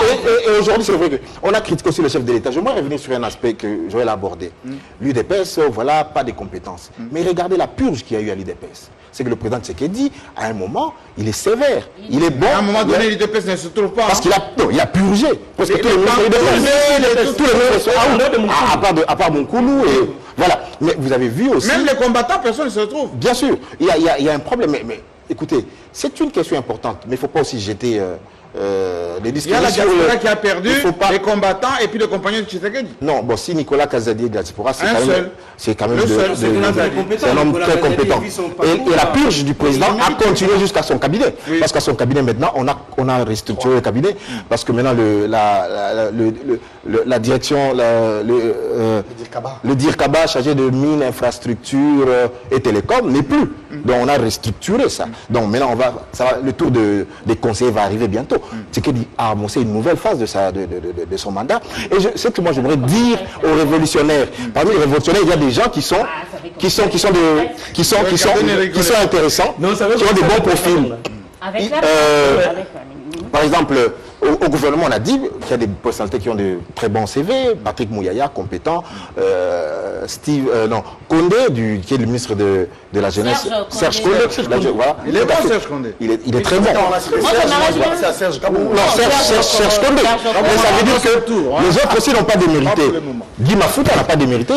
est Et aujourd'hui, c'est vrai qu'on a critiqué aussi le chef de l'État. J'aimerais revenir sur un aspect que Joël a abordé. L'UDPS, voilà, pas de compétences. Mais regardez la purge qu'il y a eu à l'UDPS. C'est que le président Tshisekedi, à un moment, il est sévère. Il est bon. À un moment donné, l'UDPS ne se trouve pas. Parce qu'il a purgé. Parce que tous les ministres à part Monkoulou. Et voilà. Mais vous avez vu aussi... Même les combattants, personne ne se trouve. Bien sûr. Il y a un problème. Mais écoutez, c'est une question importante. Mais il ne faut pas aussi jeter... les il y a la diaspora qui a perdu les combattants et puis les compagnons de Tshisekedi. Non, bon, si Nicolas Kazadi est diaspora, c'est quand même un homme très compétent. Et la purge du président a continué jusqu'à son cabinet. Parce qu'à son cabinet, maintenant, on a restructuré le cabinet. Parce que maintenant, la direction, le DIRCABA chargé de mines, infrastructures et télécom n'est plus. Donc, on a restructuré ça. Donc, maintenant, le tour des conseillers va arriver bientôt. Tshisekedi a annoncé une nouvelle phase de son mandat. Et c'est que moi j'aimerais dire aux révolutionnaires, parmi les révolutionnaires, il y a des gens qui sont intéressants, qui ont des bons profils. Par exemple, au gouvernement, on a dit qu'il y a des personnalités qui ont de très bons CV. Patrick Mouyaya, compétent. Condé, qui est le ministre de la Jeunesse. Serge Condé. Voilà. Il est bon, Serge Condé. Il est très bon. C'est Serge Kabou. Non, Serge Condé. Mais ça veut dire que les autres aussi n'ont pas démérité. Guy Mafouta n'a pas démérité.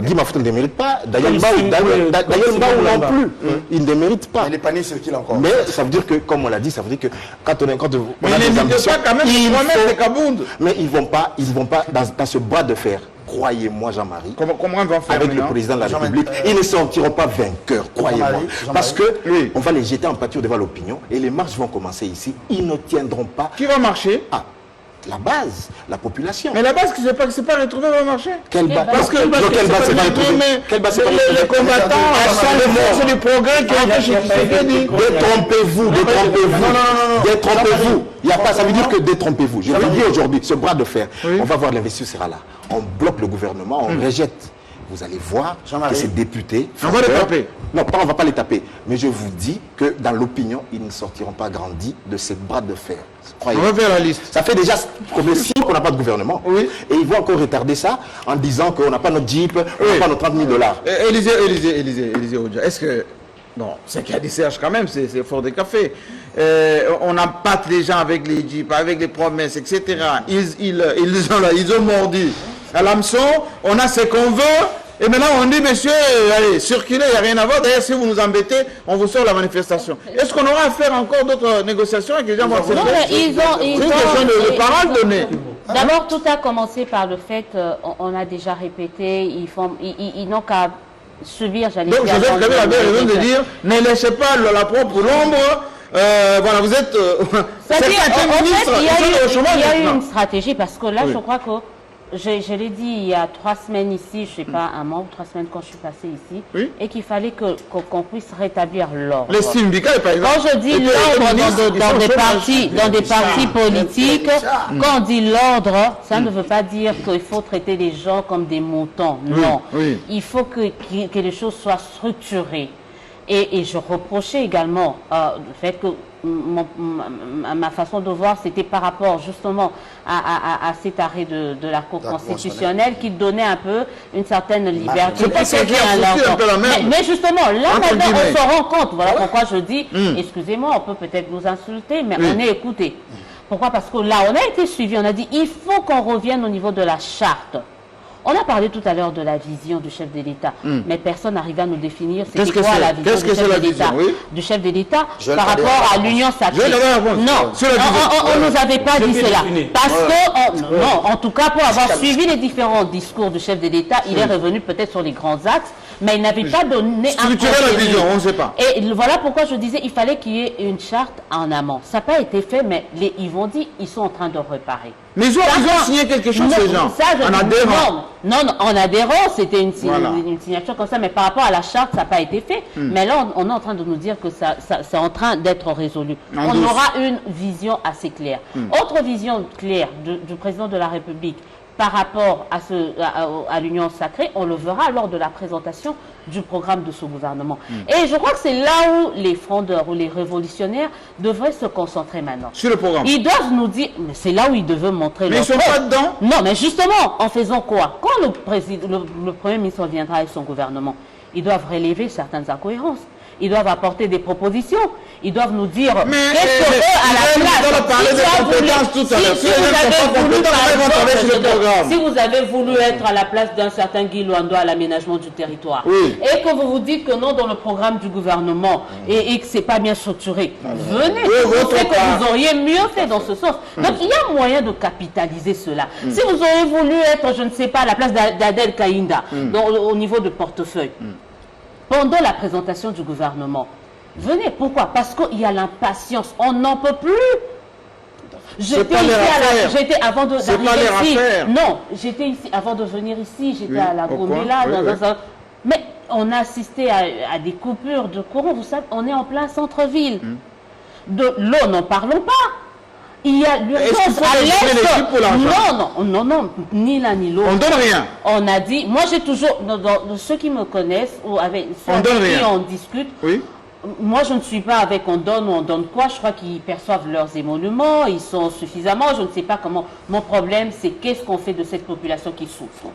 Guy Mafouta ne démérite pas. Daniel Mbaou non plus. Il ne démérite pas. Il est pas né sur qui encore. Mais ça veut dire que, comme on l'a dit, ça veut dire que quand on a des ambitions, quand même, mais ils vont pas dans ce bras de fer. Croyez-moi, Jean-Marie, comment on va faire avec le président de la République, ils ne sortiront pas vainqueurs, croyez-moi. Parce que on va les jeter en pâture devant l'opinion et les marches vont commencer ici. Ils ne tiendront pas. Qui va marcher? La base, la population. Mais la base qui ne s'est pas retrouvée va marcher. Quelle base? Parce que quelle base s'est pas retrouvée? Les combattants sont les forces du progrès qui ont fait chez Tshisekedi. Détrompez-vous. Détrompez-vous. Il n'y a pas, ça veut dire que détrompez-vous. Je vous dis aujourd'hui, ce bras de fer, on va voir l'investiture sera là. On bloque le gouvernement, on rejette. Vous allez voir que ces députés... On va les taper. Non, on ne va pas les taper. Mais je vous dis que dans l'opinion, ils ne sortiront pas grandis de ces bras de fer. On va faire la liste. Ça fait déjà 6 qu'on n'a pas de gouvernement. Oui. Et ils vont encore retarder ça en disant qu'on n'a pas notre Jeep, on n'a pas nos 30 000 $. Élysée Odia, est-ce que... Bon, ce qu'il y a des Serge quand même, c'est fort des cafés. On empâte les gens avec les Jeeps, avec les promesses, etc. Ils ont mordu à l'hameçon, on a ce qu'on veut. Et maintenant, on dit, monsieur, allez, circulez, il n'y a rien à voir. D'ailleurs, si vous nous embêtez, on vous sort la manifestation. Est-ce qu'on aura à faire encore d'autres négociations avec les gens? Non, mais ils ont une question de parole donnée. D'abord, tout a commencé par le fait, on a déjà répété, ils n'ont qu'à subir, j'allais dire. Donc, Joseph Kabila avait raison de dire, ne laissez pas la propre l'ombre. Voilà, vous êtes. C'est-à-dire, en fait, il y a eu maintenant. une stratégie, parce que là, Oui. je crois que, je l'ai dit il y a 3 semaines ici, je ne sais pas, un mois ou 3 semaines quand je suis passée ici, Oui. et qu'il fallait qu'on puisse rétablir l'ordre. Les syndicats, par exemple. Quand je dis l'ordre dans des partis politiques, quand on dit l'ordre, ça ne veut pas dire qu'il faut traiter les gens comme des moutons. Non. oui. Il faut que les choses soient structurées. Et je reprochais également le fait que ma façon de voir, c'était par rapport justement à cet arrêt de la Cour constitutionnelle qui donnait un peu une certaine liberté. C'est pas ça qui a foutu un peu la merde. Mais justement, là Entre maintenant, guillemets. on se rend compte. Voilà pourquoi je dis, excusez-moi, on peut peut-être nous insulter, mais on est écouté. Pourquoi? Parce que là, on a été suivi, on a dit, il faut qu'on revienne au niveau de la charte. On a parlé tout à l'heure de la vision du chef de l'État, mais personne n'arrive à nous définir Qu'est-ce c'était que quoi c'est? la vision Qu'est-ce du que c'est chef la de l'État, vision, oui? du chef de l'État Je par l'avais rapport à avant. l'union sacrée. Je l'avais avant. Non, Sur la vision. on ne nous avait pas dit bien cela. défini. Parce que, non, en tout cas, pour avoir suivi les différents discours du chef de l'État, il est revenu peut-être sur les grands axes, mais il n'avait pas donné un Structurer la contenu. vision, on ne sait pas. Et voilà pourquoi je disais il fallait qu'il y ait une charte en amont. Ça n'a pas été fait, mais ils vont dire ils sont en train de réparer. Mais ils ont signé quelque chose, Non, ces gens. ça, je En dis adhérant. non, en adhérant, c'était une Voilà. signature comme ça, mais par rapport à la charte, ça n'a pas été fait. Mais là, on est en train de nous dire que c'est en train d'être résolu. En On douce. aura une vision assez claire. Autre vision claire du président de la République par rapport à l'Union sacrée, on le verra lors de la présentation du programme de ce gouvernement. Et je crois que c'est là où les frondeurs ou les révolutionnaires devraient se concentrer maintenant. Sur le programme. Ils doivent nous dire, mais c'est là où ils devaient montrer Mais leur ils ne sont preuve. pas dedans. Non, mais justement, en faisant quoi? Quand le Premier ministre viendra avec son gouvernement, ils doivent relever certaines incohérences. Ils doivent apporter des propositions. Ils doivent nous dire qu'est-ce que à la place. On a parlé de compétences tout à l'heure. Si les gens ne sont pas compétents, ils vont travailler sur le programme. Si vous avez voulu être à la place d'un certain Guy Luando à l'aménagement du territoire, Oui. et que vous vous dites que non dans le programme du gouvernement, et que ce n'est pas bien structuré, venez. Oui, Je votre sais que part. vous auriez mieux fait dans ce sens. Donc il y a moyen de capitaliser cela. Si vous auriez voulu être, je ne sais pas, à la place d'Adel Kaïnda, au niveau de portefeuille, pendant la présentation du gouvernement, venez. Pourquoi? Parce qu'il y a l'impatience. On n'en peut plus. J'étais pas ici leur affaire. j'étais avant de C'est pas d'arriver leur ici. affaire. Non, j'étais ici avant de venir ici. J'étais Oui, à la au coin. Gomela. Oui, oui. Mais on a assisté à des coupures de courant. Vous savez, on est en plein centre-ville. De l'eau, n'en parlons pas. Il y a Est-ce qu'il l'urgence faut à récupérer l'est. l'équipe pour l'argent? Non, ni l'un ni l'autre. On ne donne rien. On a dit, moi j'ai toujours, dans ceux qui me connaissent, ou avec ceux On avec donne qui rien. on discute, Oui. moi je ne suis pas avec on donne ou on donne quoi, je crois qu'ils perçoivent leurs émoluments, ils sont suffisamment, je ne sais pas comment. Mon problème c'est qu'est-ce qu'on fait de cette population qui souffre?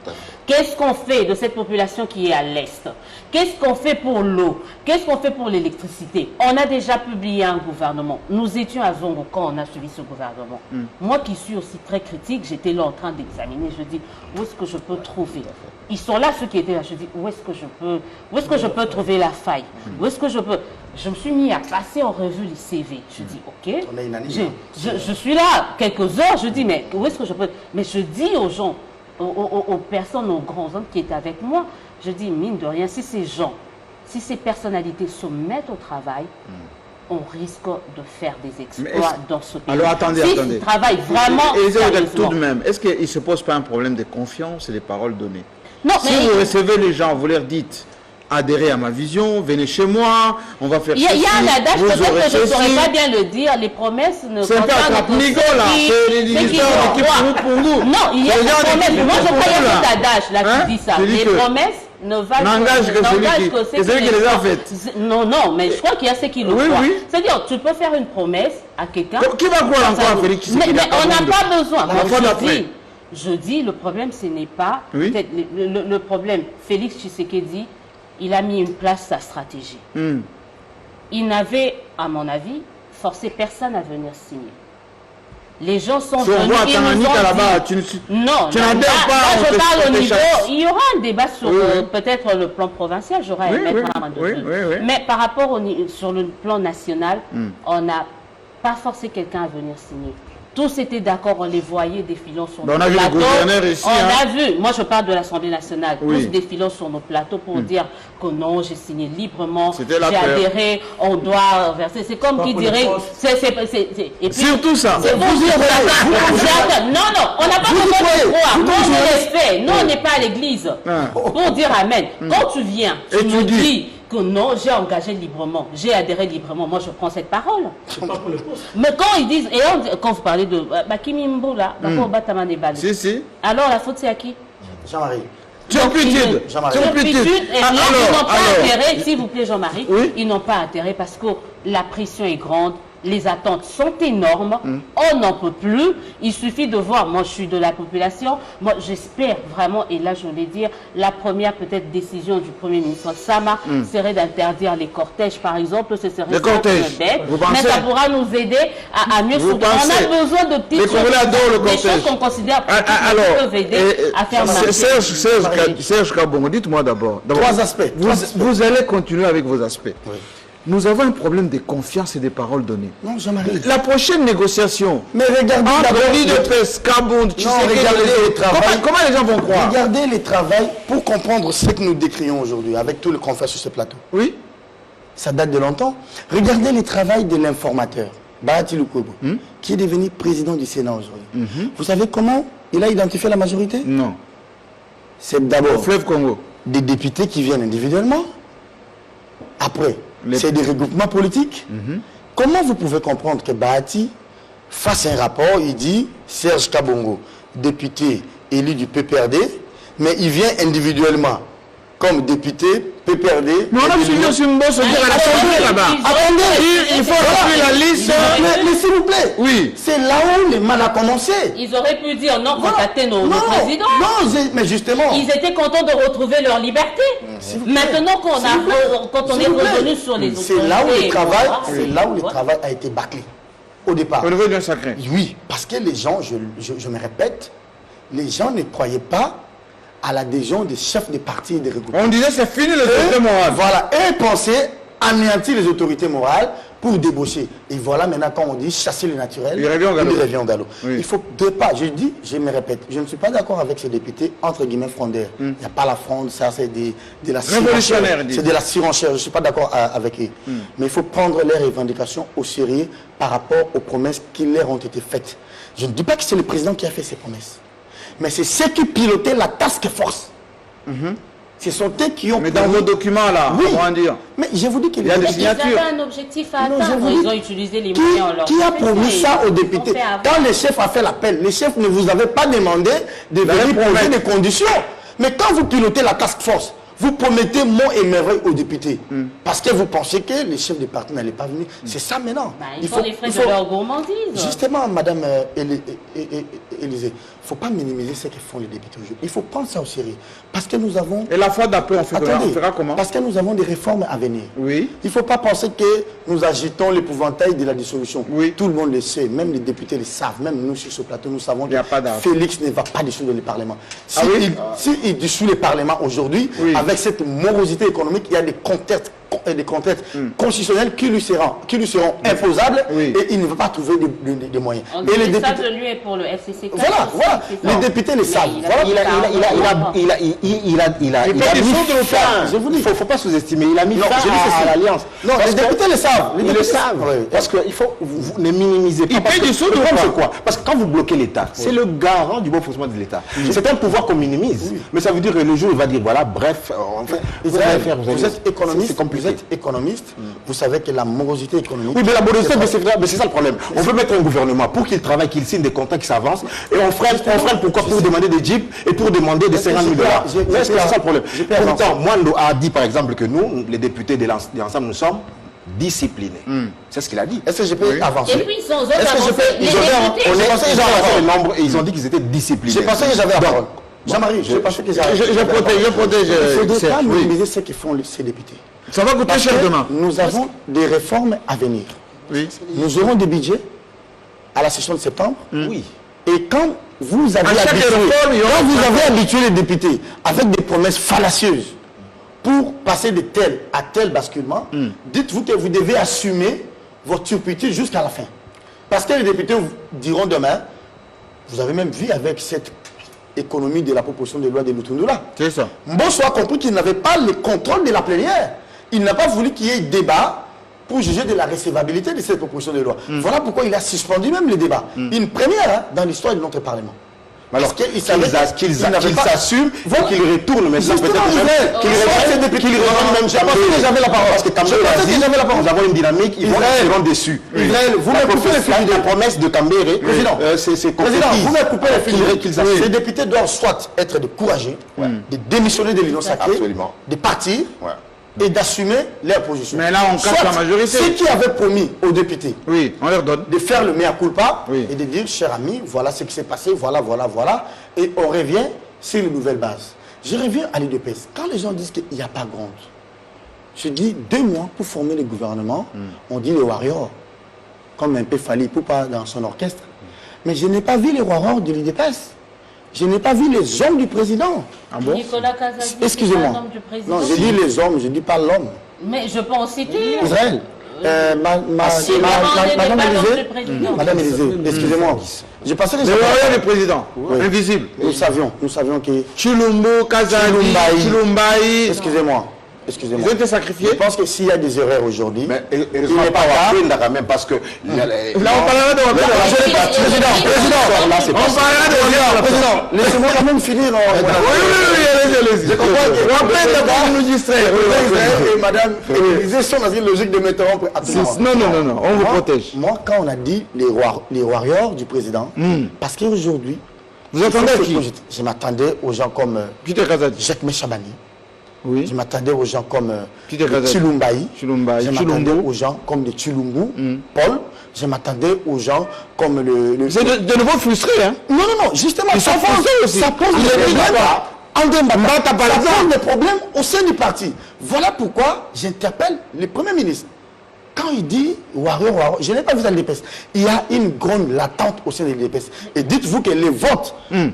Qu'est-ce qu'on fait de cette population qui est à l'Est? Qu'est-ce qu'on fait pour l'eau? Qu'est-ce qu'on fait pour l'électricité? On a déjà publié un gouvernement. Nous étions à Zongo quand on a suivi ce gouvernement. Moi qui suis aussi très critique, j'étais là en train d'examiner. Je dis, où est-ce que je peux trouver? Ils sont là, ceux qui étaient là. Je dis, où est-ce que je peux trouver la faille? Où est-ce que je peux... Je me suis mis à passer en revue les CV. Je dis, ok, On est unanime. je suis là quelques heures, je dis, mais où est-ce que je peux... Mais je dis aux gens, aux personnes, aux grands hommes qui étaient avec moi, je dis, mine de rien, si ces gens, si ces personnalités se mettent au travail, on risque de faire des exploits dans ce pays. Alors attendez, si attendez. ils travaillent vraiment Et tout sérieusement. de même, est-ce qu'il ne se pose pas un problème de confiance et des paroles données? Non, Si mais vous recevez les gens, vous leur dites adhérez à ma vision, venez chez moi, on va faire il y a un adage, vous peut-être aurez que je ne saurais ceci. pas bien le dire, les promesses ne C'est un peu concernent à que Cap-Nigo, ceux là. qui- C'est les ceux qui histoires vont d'équipe voir. pour nous. Non, il y a C'est des les gens promesses. d'équipe Moi, je pour crois qu'il y a nous, là. cet adage là Hein? qui dit ça. Tu dis Les que promesses ne valent n'engagent que celui qui- que que celui qui les a faites. Non, mais je crois qu'il y a ceux qui le Oui, croient. oui. C'est-à-dire, tu peux faire une promesse à quelqu'un. Qui va croire encore à Félix Tshisekedi? Mais Il y a on n'a pas pas besoin besoin. La Moi, fois d'après. je dis, le problème, ce n'est pas... Oui. peut-être le problème, Félix Tshisekedi, il a mis une place sa stratégie. Il n'avait, à mon avis, forcé personne à venir signer. Les gens sont Si on venus, voit ils Tanganyika nous ont là-bas, dit- tu non, tu là, n'adhères là, pas, là, on je te- parle on au te niveau, chasse. il y aura un débat sur Oui, oui. peut-être le plan provincial, j'aurai à Oui, mettre oui, la main dessus. oui, oui, oui. Mais par rapport sur le plan national, on n'a pas forcé quelqu'un à venir signer. Tous étaient d'accord, on les voyait défilant sur nos on a vu les plateaux. gouverneurs ici. On a vu, moi je parle de l'Assemblée nationale, Oui. tous défilant sur nos plateaux pour dire que non, j'ai signé librement, j'ai C'était la peur. adhéré, on doit verser. C'est comme qui dirait. Et puis, Surtout ça. c'est pour dire non, on n'a pas besoin de croire. Nous, on est fait. Nous, on n'est pas à l'église. Pour dire Amen. Quand tu viens, tu me dis que non, j'ai engagé librement, j'ai adhéré librement, moi je prends cette parole. Mais quand ils disent, quand vous parlez de Kimi Mboula, d'abord Batamane Bali. Si. Alors la faute c'est à qui? Jean-Marie. Turpitude. Et non, ils n'ont pas intérêt, s'il vous plaît Jean-Marie, Oui. ils n'ont pas intérêt parce que la pression est grande. Les attentes sont énormes, on n'en peut plus. Il suffit de voir, moi je suis de la population, moi j'espère vraiment, et là je voulais dire, la première peut-être décision du Premier ministre Sama serait d'interdire les cortèges par exemple, ce serait Les cortèges, vous pensez? mais ça pourra nous aider à mieux Vous soutenir. pensez? On a besoin de petites Les Congolais adorent le des cortège. choses qu'on considère petites, mais Alors, qui peuvent aider à faire marcher. Serge Kabongo, dites-moi d'abord. Trois aspects. Vous allez continuer avec vos aspects. Oui. Nous avons un problème de confiance et de paroles données. Non, Jean-Marie. La prochaine négociation, Mais regardez entre l'île de Pes, Kabound, regardez le travail. comment les gens vont croire? Regardez les travails pour comprendre ce que nous décrions aujourd'hui avec tous les confrères sur ce plateau. Oui. Ça date de longtemps. Regardez les travaux de l'informateur, Bahati Lukobo, qui est devenu président du Sénat aujourd'hui. Vous savez comment il a identifié la majorité? Non. C'est Au d'abord fleuve Congo. des députés qui viennent individuellement. Après, c'est des regroupements politiques. Comment vous pouvez comprendre que Bahati fasse un rapport, il dit Serge Kabongo, député élu du PPRD, mais il vient individuellement comme député PPRD. Mais on a suivi aussi une bosse à l'Assemblée là-bas. Attendez, Il faut remplir la liste. Mais s'il vous plaît, Oui. c'est là où le mal a commencé. Ils auraient pu dire non, contacter nos présidents. Non, mais justement. Ils étaient contents de retrouver leur liberté. Maintenant quand on est revenu sur les autres. C'est là où le travail a été bâclé. Au départ. Au niveau d'un sacré. Oui, parce que les gens, je me répète, les gens ne croyaient pas à l'adhésion des chefs des partis et des regroupements. On disait c'est fini les autorités morales. Voilà, et pensaient anéantir les autorités morales pour débaucher. Et voilà maintenant quand on dit chasser le naturel, il revient au galop. Oui. Il faut deux pas. Je dis, je me répète, je ne suis pas d'accord avec ces députés entre guillemets frondeurs. Il n'y a pas la fronde, ça c'est de la surenchère. C'est de la surenchère. Je ne suis pas d'accord avec eux. Mais il faut prendre leurs revendications au sérieux par rapport aux promesses qui leur ont été faites. Je ne dis pas que c'est le président qui a fait ces promesses. Mais c'est ceux qui pilotaient la task force. Ce sont eux qui ont... Mais dans vos documents là, comment dire? Mais je vous dis qu'il y a des signatures. Ils avaient un objectif à atteindre. Ils ont utilisé les moyens. Qui a promis ça aux députés? Quand le chef a fait l'appel, le chef ne vous avait pas demandé de venir poser des conditions. Mais quand vous pilotez la task force, vous promettez monts et merveilles aux députés. Parce que vous pensez que les chefs de parti n'allaient pas venir. C'est ça maintenant. Ils font les frais de leur gourmandise. Justement, Madame Élysée, il ne faut pas minimiser ce que font les députés aujourd'hui. Il faut prendre ça au sérieux. Parce que nous avons... Et la fois d'après, on fera comment? Parce que nous avons des réformes à venir. Oui. Il ne faut pas penser que nous agitons l'épouvantail de la dissolution. Oui. Tout le monde le sait, même les députés le savent, même nous sur ce plateau, nous savons que Félix ne va pas dissoudre le Parlement. S'il dissout le Parlement aujourd'hui, avec cette morosité économique, il y a des contraintes constitutionnelles qui lui seront imposables et il ne va pas trouver des moyens. Et les députés... ça de lui est pour le FCC. Voilà. Les députés le savent. Il a mis fin. Je vous dis, il ne faut pas sous-estimer. Il a mis fin à l'alliance. Non, les députés le savent. Ils le savent. Parce qu'il faut ne minimiser pas. Il paye du sous de quoi? Parce que quand vous bloquez l'État, c'est le garant du bon fonctionnement de l'État. C'est un pouvoir qu'on minimise. Mais ça veut dire que le jour, il va dire voilà, bref, vous êtes économiste. Vous êtes économiste, vous savez que la morosité économique... Oui, mais la morosité, c'est ça le problème. On veut mettre un gouvernement pour qu'il travaille, qu'il signe des contrats, qu'il s'avance, et on freine pourquoi? Pour demander des jeeps et pour demander des 50 000 $. C'est ça le problème. Pourtant, Mwando a dit par exemple que nous, les députés de l'ensemble, nous sommes disciplinés. C'est ce qu'il a dit. Est-ce que je peux avancer? Et puis ils ont avancé. Ils ont dit qu'ils étaient disciplinés. J'ai pensé que j'avais la parole. Jean-Marie, je pensais que j'avais... Je protège. Il ne faudrait pas minimiser ce que font ces députés. Ça va coûter cher demain. Nous avons des réformes à venir. Oui. Nous aurons des budgets à la session de septembre. Oui. Et quand vous avez habitué les députés avec des promesses fallacieuses pour passer de tel à tel basculement, dites-vous que vous devez assumer votre turpitude jusqu'à la fin. Parce que les députés diront demain, vous avez même vu avec cette économie de la proposition de loi de Lutundula. C'est ça. Mbosso a compris qu'il n'avait pas le contrôle de la plénière. Il n'a pas voulu qu'il y ait débat pour juger de la recevabilité de cette proposition de loi. Voilà pourquoi il a suspendu même le débat. Une première dans l'histoire de notre Parlement. Alors qu'il s'assume, qu'il retourne maintenant peut-être qu'il revienne même jamais. J'avais la parole. Parce que Kambere a dit, nous avons une dynamique, ils seront déçus. Vous me coupez le fil. La promesse de Kambere, c'est Président, vous me coupez le fil. qu'ils Ces députés doivent soit être courageux, de démissionner de l'Union sacrée, de partir et d'assumer leur position. Mais là, on casse la majorité. Ceux qui avaient promis aux députés Oui, on leur donne. de faire le mea culpa Oui. et de dire, cher ami, voilà ce qui s'est passé, voilà, et on revient sur une nouvelle base. Je reviens à l'UDPS. Quand les gens disent qu'il n'y a pas grande, je dis 2 mois pour former le gouvernement, on dit les warriors, comme un peu Fali Poupa dans son orchestre. Mais je n'ai pas vu les warriors de l'UDPS. Je n'ai pas vu les hommes du président. Ah bon? Nicolas Kazadi, Excusez-moi. l'homme du président. Non, je dis les hommes, je ne dis pas l'homme. Mais je peux en citer. Israël. Madame Élysée, excusez-moi. Je passais Le warrior du président, invisible. Nous savions que... Chilombo, Kazadi, Chilombaï. Excusez-moi. Ils ont été sacrifiés. Je pense que s'il y a des erreurs aujourd'hui, Mais il n'est pas là même parce que... Là, on parlera de Président, laissez-moi quand même finir. allez-y. Je comprends que Rappelez nous distraire. et Madame Élysée sont dans une logique de m'interrompre absolument. Non, on vous protège. Moi, quand on a dit les warriors du président, parce qu'aujourd'hui, Vous entendez qui? je m'attendais aux gens comme Peter Kazadi. Jacques Meshabani. Oui. Je m'attendais aux gens comme Peter Kazadi. Chilumbaï. Chilumbaï. Je m'attendais Chilumbu. aux gens comme de Chilungu, Paul. Je m'attendais aux gens comme le... C'est de nouveau frustré, hein? Non, justement, Ils sont frustrés aussi. ça pose des problèmes. Ça pose des problèmes au sein du parti. Voilà pourquoi j'interpelle le Premier ministre. Quand il dit warrior, je n'ai pas vu ça dans l'EPS. Il y a une grande latente au sein de l'EPS. Et dites-vous que le vote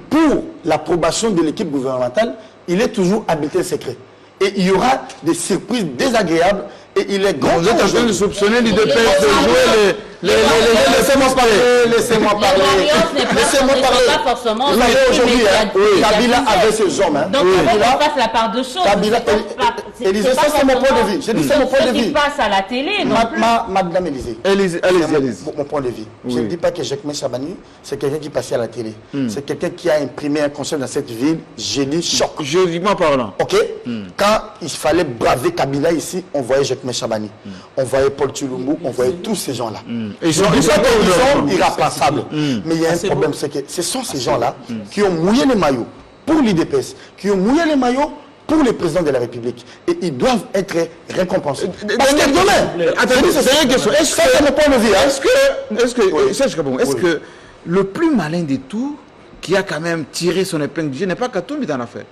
pour l'approbation de l'équipe gouvernementale, il est toujours habité secret. Et il y aura des surprises désagréables. Et il est grand. Vous êtes en train de soupçonner l'UDPS de jouer laissez-moi parler. Laissez-moi parler. Laissez-moi parler. Pas forcément. Vous savez aujourd'hui, Kabila avait ses hommes. Donc Kabila fasse la part de choses. Kabila, Élysée, ça c'est mon point de vue. Je dis c'est mon point de Ce qui vue. passe à la télé, non plus. Madame Élysée. Allez-y. Mon point de vue. Je ne dis pas que Jacques Meshabani, c'est quelqu'un qui passait à la télé. C'est quelqu'un qui a imprimé un concept dans cette ville. J'ai dit choc. Juridiquement parlant. Ok. Quand il fallait braver Kabila ici, on voyait Jacques Meshabani. On voyait Paul Chilumbu, on voyait tous ces gens-là. Et ils sont irremplaçables. Mais il y a un problème, c'est que ce sont ces gens-là qui ont mouillé les maillots pour l'UDPS, qui ont mouillé les maillots pour le président de la République. Et ils doivent être récompensés. Parce que demain, attendez, c'est une question. Ça, c'est mon point de vue. Est-ce que le plus malin des tout, qui a quand même tiré son épingle du jeu, n'est pas Katumbi dans l'affaire?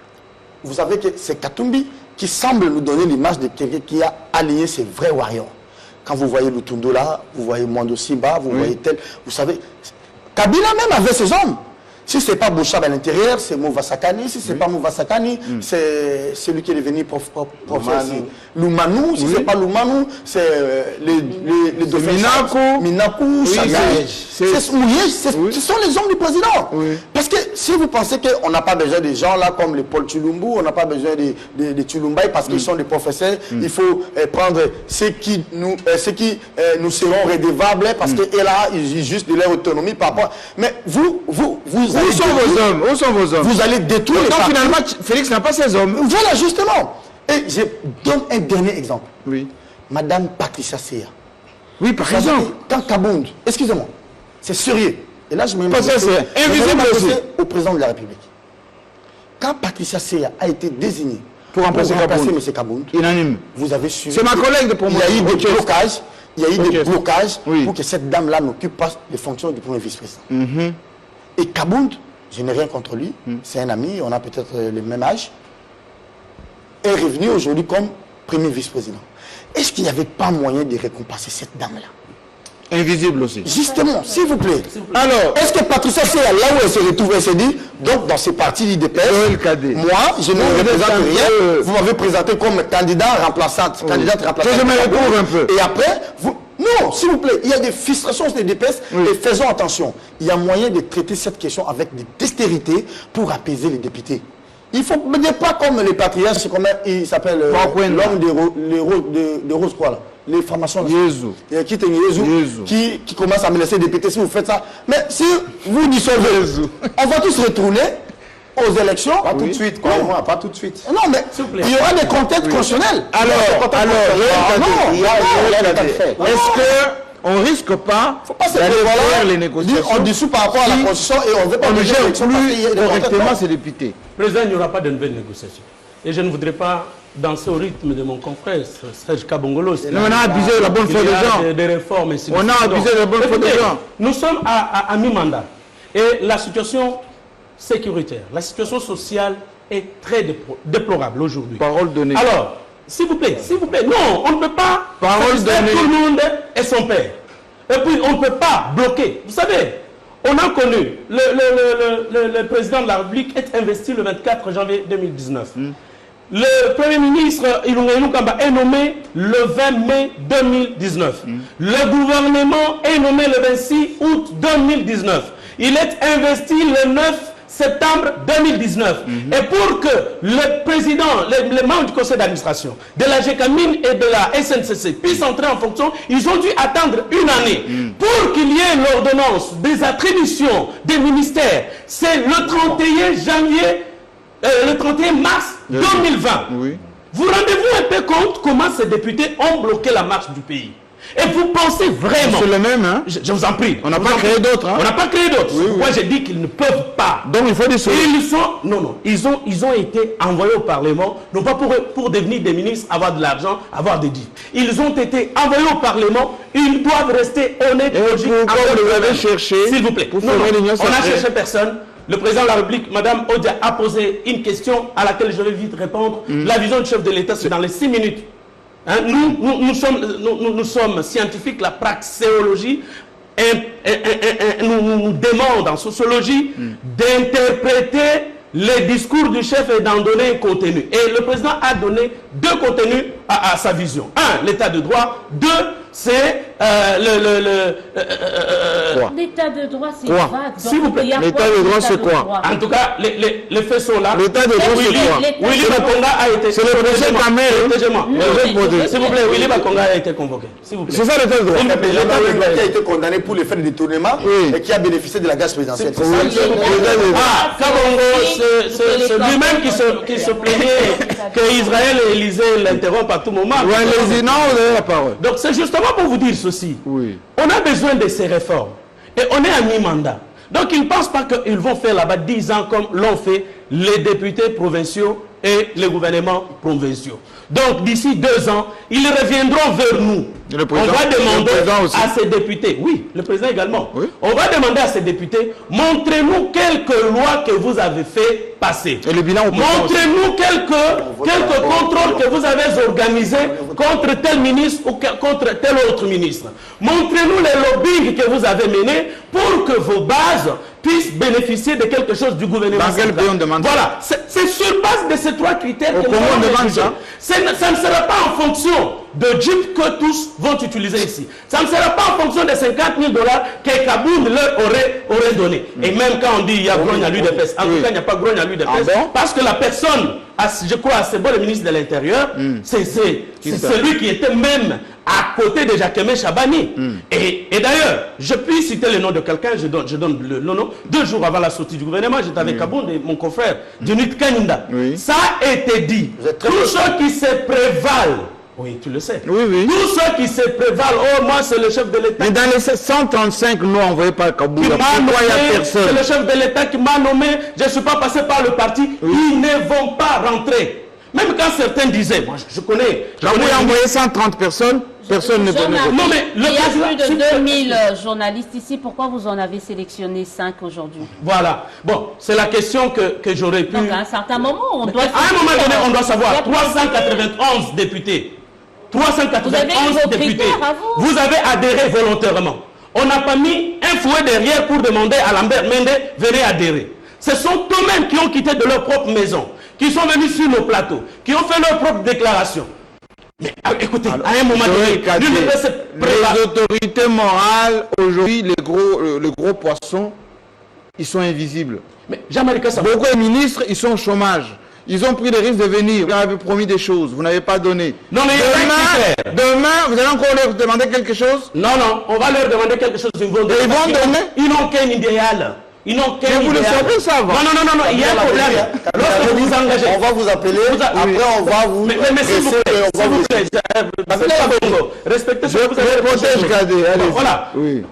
Vous savez que c'est Katumbi qui semble nous donner l'image de quelqu'un qui a aligné ses vrais warriors. Quand vous voyez Lutundo là, vous voyez Mwando Simba, vous voyez tel, vous savez, Kabila même avait ses hommes. Si ce n'est pas Bouchab à l'intérieur, c'est Mouva Sakani. Si ce n'est pas Mouva Sakani, c'est celui qui est devenu professeur. Loumanou. Si ce n'est pas Loumanou, c'est les Minakou. Minakou, ce sont les hommes du président. Oui. Parce que si vous pensez qu'on n'a pas besoin de gens là comme les Paul Chilumbu, on n'a pas besoin de Chilumbaï parce qu'ils sont des professeurs, il faut prendre ceux qui nous seront redevables parce que là, ils juste de leur autonomie par rapport. Mais vous où sont vos hommes? Vous allez détruire. Donc finalement, Félix n'a pas ses hommes. Voilà, justement. Et je donne un dernier exemple. Oui. Madame Patricia Seya. Oui, par exemple. Quand Kabound, excusez-moi, c'est sérieux. Et là, je me invisible au président de la République. Quand Patricia Seya a été désignée pour remplacer M. Kabound, unanime. Vous avez suivi. C'est ma collègue de promotion. Il y a eu des blocages. Il y a eu des blocages pour que cette dame-là n'occupe pas les fonctions du premier vice-président. Et Kabound, je n'ai rien contre lui, c'est un ami, on a peut-être le même âge, est revenu aujourd'hui comme premier vice-président. Est-ce qu'il n'y avait pas moyen de récompenser cette dame-là? Invisible aussi. Justement, s'il vous plaît. Alors, est-ce que Patricia Seya, là où elle se retrouve, elle se dit, donc dans ces partis d'IDPS, moi, je ne représente rien, vous m'avez présenté comme candidate remplaçante. Je me retrouve un peu. Et après, vous... Non, Non, s'il vous plaît, il y a des frustrations des DPS et faisons attention. Il y a moyen de traiter cette question avec des dextérité pour apaiser les députés. Il faut ne pas comme les patriarches, c'est comment il s'appelle l'homme de Rose quoi là. Les formations qui commencent à menacer les députés si vous faites ça. Mais si vous dissolvez, on va tous retourner aux élections. Pas tout de suite, croyez-moi, pas tout de suite. Non, mais il y aura des contextes constitutionnels. Est-ce qu'on risque pas d'aller faire les négociations? On dissout par rapport à la Constitution et on ne veut pas on ne gère l'élection plus correctement ces députés. Président, il n'y aura pas de nouvelles négociations. Et je ne voudrais pas danser au rythme de mon confrère, Serge Kabongolo. On a abusé de la bonne foi des gens. Des réformes, on a abusé de la bonne foi des gens. Nous sommes à mi-mandat. Et la situation sécuritaire, la situation sociale est très déplorable aujourd'hui. Parole donnée. Alors, s'il vous plaît, non, on ne peut pas satisfaire tout le monde et son père. Et puis, on ne peut pas bloquer. Vous savez, on a connu, le président de la République est investi le 24 janvier 2019. Le Premier ministre Ilunga Kamba est nommé le 20 mai 2019. Le gouvernement est nommé le 26 août 2019. Il est investi le 9 septembre 2019. Et pour que le président, les membres du conseil d'administration de la GECAMINE et de la SNCC puissent entrer en fonction, ils ont dû attendre une année pour qu'il y ait l'ordonnance des attributions des ministères. C'est le 31 janvier, le 31 mars 2020. Vous rendez-vous un peu compte comment ces députés ont bloqué la marche du pays? Et vous pensez vraiment... C'est le même, hein? Je vous en prie. On n'a pas créé d'autres, hein? On n'a pas créé d'autres. Moi, j'ai dit qu'ils ne peuvent pas. Donc, il faut des solutions. Ils ont été envoyés au Parlement, non pas pour devenir des ministres, avoir de l'argent, avoir des dits. Ils ont été envoyés au Parlement. Ils doivent rester honnêtes. Et pourquoi vous les avez cherchés? S'il vous plaît. On n'a cherché personne. Le président de la République, Mme Odia, a posé une question à laquelle je vais vite répondre. La vision du chef de l'État, c'est dans les 6 minutes. Hein, nous sommes scientifiques, la praxéologie nous demande en sociologie d'interpréter les discours du chef et d'en donner un contenu. Et le président a donné 2 contenus à sa vision. 1, l'état de droit. 2, c'est l'état de droit, c'est quoi? vague. S'il vous plaît. L'état de droit, c'est quoi? En tout cas, les faits sont là. L'état de droit, c'est quoi? Willy Bakonga a été... C'est le procès Kamel. S'il vous plaît, Willy Bakonga a été convoqué. S'il vous plaît. C'est ça l'état de droit. L'état de droit qui a été condamné pour les faits de détournement et qui a bénéficié de la grâce présidentielle. C'est ça. Ah, Kabongo, c'est lui-même qui se plaignait qu'Israël et Élysée l'interrompent à tout moment. Non, vous avez la parole. Donc c'est justement pour vous dire ceci. On a besoin de ces réformes. Et on est à mi-mandat. Donc ils ne pensent pas qu'ils vont faire là-bas 10 ans comme l'ont fait les députés provinciaux et les gouvernements provinciaux. Donc d'ici 2 ans, ils reviendront vers nous. On va demander à ces députés, oui, le président également, on va demander à ces députés, montrez-nous quelques lois que vous avez fait passer. Et le bilan, montrez-nous quelques contrôles que vous avez organisés contre tel ministre ou contre tel autre ministre. Montrez-nous les lobbying que vous avez menés pour que vos bases puissent bénéficier de quelque chose du gouvernement. Dans quel pays on demande ça? Voilà, c'est sur base de ces 3 critères que nous demande ça. Ça ne sera pas en fonction de Jeep que tous vont utiliser ici. Ça ne sera pas en fonction des 50 000 $ que Kabound leur aurait donné. Et même quand on dit il y a grogne à l'UDPS, en tout cas il n'y a pas grogne à l'UDPS, parce que la personne, je crois, c'est bon le ministre de l'Intérieur, c'est celui qui était même à côté de Jacquemin Chabani. Et d'ailleurs, je puis citer le nom de quelqu'un, je donne le nom. 2 jours avant la sortie du gouvernement, j'étais avec Kabound et mon confrère, Dunit Kanyunda. Ça a été dit. Tous ceux qui se prévalent, oui, tu le sais. Tous ceux qui se prévalent, oh, moi, c'est le chef de l'État. Mais dans les 135 noms envoyés par Kabound, pourquoi il n'y a personne? C'est le chef de l'État qui m'a nommé, je ne suis pas passé par le parti, ils ne vont pas rentrer. Même quand certains disaient, moi je connais... Kabound a envoyé 130 personnes, personne ne venait. Non, mais il y a plus de 2000 journalistes ici, pourquoi vous en avez sélectionné 5 aujourd'hui? Voilà. Bon, c'est la question que j'aurais pu... Donc à un certain moment, on doit... À un moment donné, on doit savoir, 391 députés. 391 députés. Vous avez adhéré volontairement. On n'a pas mis un fouet derrière pour demander à Lambert Mende, venez adhérer. Ce sont eux-mêmes qui ont quitté de leur propre maison, qui sont venus sur nos plateaux, qui ont fait leur propre déclaration. Mais écoutez, à un moment donné, les autorités morales, aujourd'hui, les gros poissons, ils sont invisibles. Mais Jean-Marie Kassa, beaucoup de ministres, ils sont au chômage. Ils ont pris le risque de venir. Vous avez promis des choses, vous n'avez pas donné. Non, mais demain, vous allez encore leur demander quelque chose? Non, on va leur demander quelque chose. Ils vont donner. Ils n'ont qu'un idéal. Ils n'ont qu'un idéal. Vous le savez ça avant. Non, il y a un problème. Lorsque vous vous engagez. On va vous appeler, après on va vous... Mais s'il vous plaît, respectez ce que vous avez protège Kadé, allez. Voilà. Oui.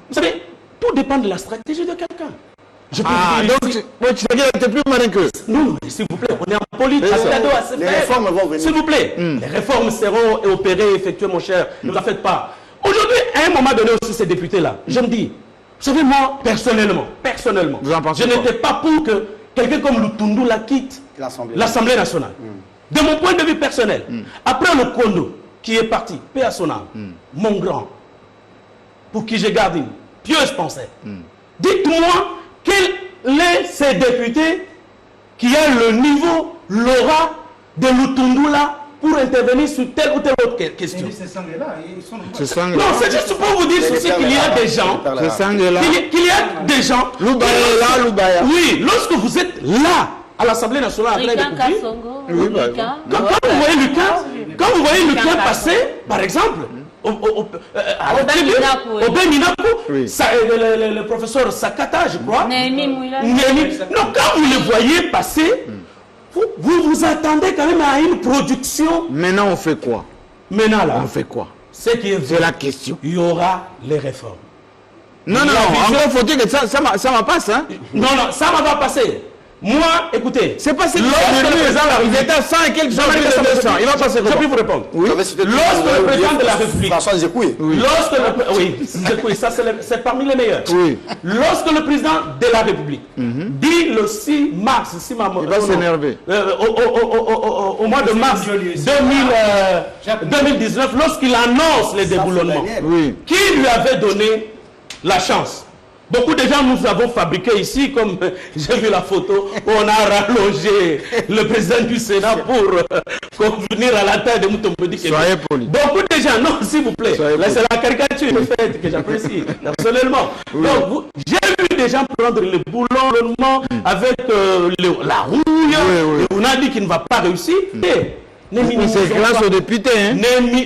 Vous savez, tout dépend de la stratégie de quelqu'un. Donc, tu n'es plus malin que... Non, s'il vous plaît, on est en politique. Les réformes vont venir. S'il vous plaît, les réformes seront opérées, effectuées, mon cher. Ne vous en faites pas. Aujourd'hui, à un moment donné aussi, ces députés-là, je me dis, vous savez, moi, personnellement, je n'étais pas pour que quelqu'un comme Lutundu la quitte l'Assemblée nationale. De mon point de vue personnel, après le Kondo, qui est parti, paix à son âme, mon grand, pour qui j'ai gardé une pieuse pensée, dites-moi, quels sont ces députés qui ont le niveau, l'aura de Lutundu là pour intervenir sur telle ou telle autre question? Non, c'est juste pour vous dire ceci qu'il y a des gens. Qu'il y a des gens. Loubaya. Oui, lorsque vous êtes là, à l'Assemblée nationale, quand vous voyez Lucas passer, par exemple, au Beninapou, le professeur Sakata, je crois. Non, quand vous le voyez passer, vous vous attendez quand même à une production. Maintenant, on fait quoi? Maintenant, là, on fait quoi? C'est la question. Il y aura les réformes. Non, encore faut-il que ça va passer. Hein? Non, ça ne va pas passer. Moi, écoutez, c'est pas lorsque le président de la République, il était à 100 et quelques jours, il va passer comment? Je peux vous répondre. Oui. Lorsque le président de la République, oui, ça c'est parmi les meilleurs. Oui. Lorsque le président de la République dit le 6 mars, il va s'énerver. Au mois de mars 2019, lorsqu'il annonce les déboulonnements, qui lui avait donné la chance? Beaucoup de gens nous avons fabriqué ici, comme j'ai vu la photo, où on a rallongé le président du Sénat pour convenir à la taille de Moutombodi. Soyez poli. Beaucoup de gens, non, s'il vous plaît. Là, c'est la caricature que j'apprécie, personnellement. Oui. Donc, j'ai vu des gens prendre le boulon avec la rouille, et on a dit qu'il ne va pas réussir. C'est grâce aux députés, hein?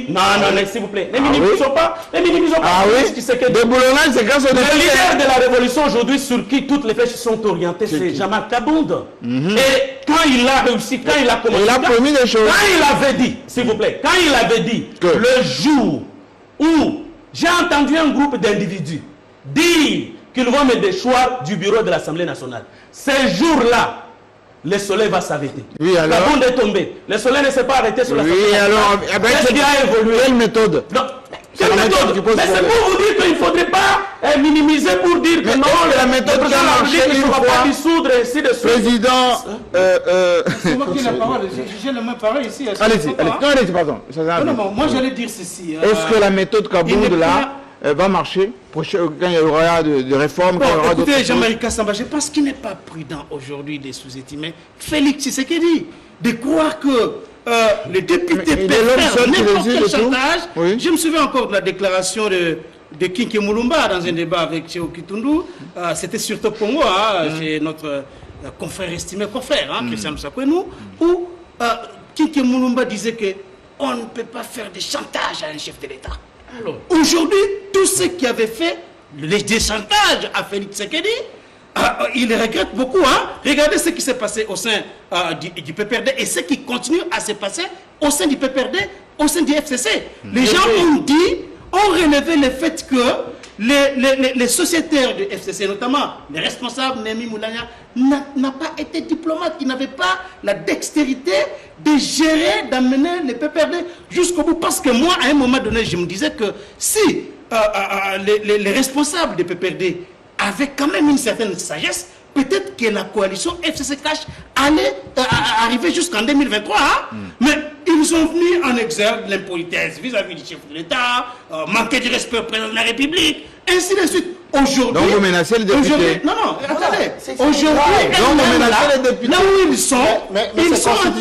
Non, s'il vous plaît. Ne minimisons pas. Ah oui? De boulonnage, c'est grâce aux députés. Le leader de la révolution aujourd'hui, sur qui toutes les flèches sont orientées, c'est Jean-Marc Kabound. Et quand il a réussi, quand il a commencé, il a promis des choses. Quand il avait dit, s'il vous plaît, quand il avait dit que le jour où j'ai entendu un groupe d'individus dire qu'ils vont me déchoir du bureau de l'Assemblée nationale, ces jours-là, le soleil va s'arrêter. Oui, alors. La bombe est tombée. Le soleil ne s'est pas arrêté sur la Oui, alors. Qu'est-ce qui a évolué? Quelle méthode? Non. Quelle méthode? Mais c'est pour vous dire qu'il ne faudrait pas minimiser pour dire que non, la méthode qui a marché il ne va pas dissoudre ainsi de suite. Président. C'est moi qui ai la parole. J'ai la même parole ici. Allez-y, pardon. Non, moi j'allais dire ceci. Est-ce que la méthode Kabound là va marcher quand il y aura de réformes? Écoutez, Jean-Marie Kassamba, je pense qu'il n'est pas prudent aujourd'hui de sous-estimer Félix Tshisekedi, de croire que les députés peuvent faire n'importe quel chantage. Oui. Je me souviens encore de la déclaration de Kinké Moulumba dans un débat avec Tchéo Kitundu. C'était sur Top Congo, chez notre estimé confrère, Christian Moussakouenou, où Kinké Moulumba disait qu'on ne peut pas faire de chantage à un chef de l'État. Aujourd'hui, tous ceux qui avaient fait des chantages à Félix Tshisekedi, ils regrettent beaucoup. Regardez ce qui s'est passé au sein du PPRD et ce qui continue à se passer au sein du PPRD, au sein du FCC. Les gens ont relevé le fait que les sociétaires du FCC, notamment les responsables, Némi Moulania, n'a pas été diplomate, qui n'avait pas la dextérité de gérer, d'amener le PPRD jusqu'au bout. Parce que moi, à un moment donné, je me disais que si les responsables du PPRD avaient quand même une certaine sagesse, peut-être que la coalition FCC-Cash allait arriver jusqu'en 2023. Mais ils ont mis en exergue l'impolitesse vis-à-vis du chef de l'État, manquer du respect au président de la République, ainsi de suite. Aujourd'hui, donc vous menacez les députés. Non, attendez. Aujourd'hui, donc vous menacez les députés. Là où ils sont, mais ils sont en train de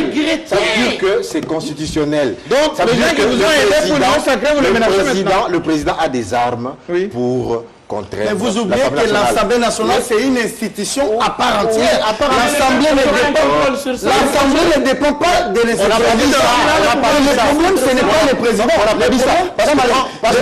regretter. Ça veut dire que c'est constitutionnel. Donc, ça veut dire que le président a des armes pour contrer. Mais vous oubliez que l'Assemblée nationale, c'est une institution à part entière. L'Assemblée ne dépend pas de l'institution. Le problème, ce n'est pas le président. Le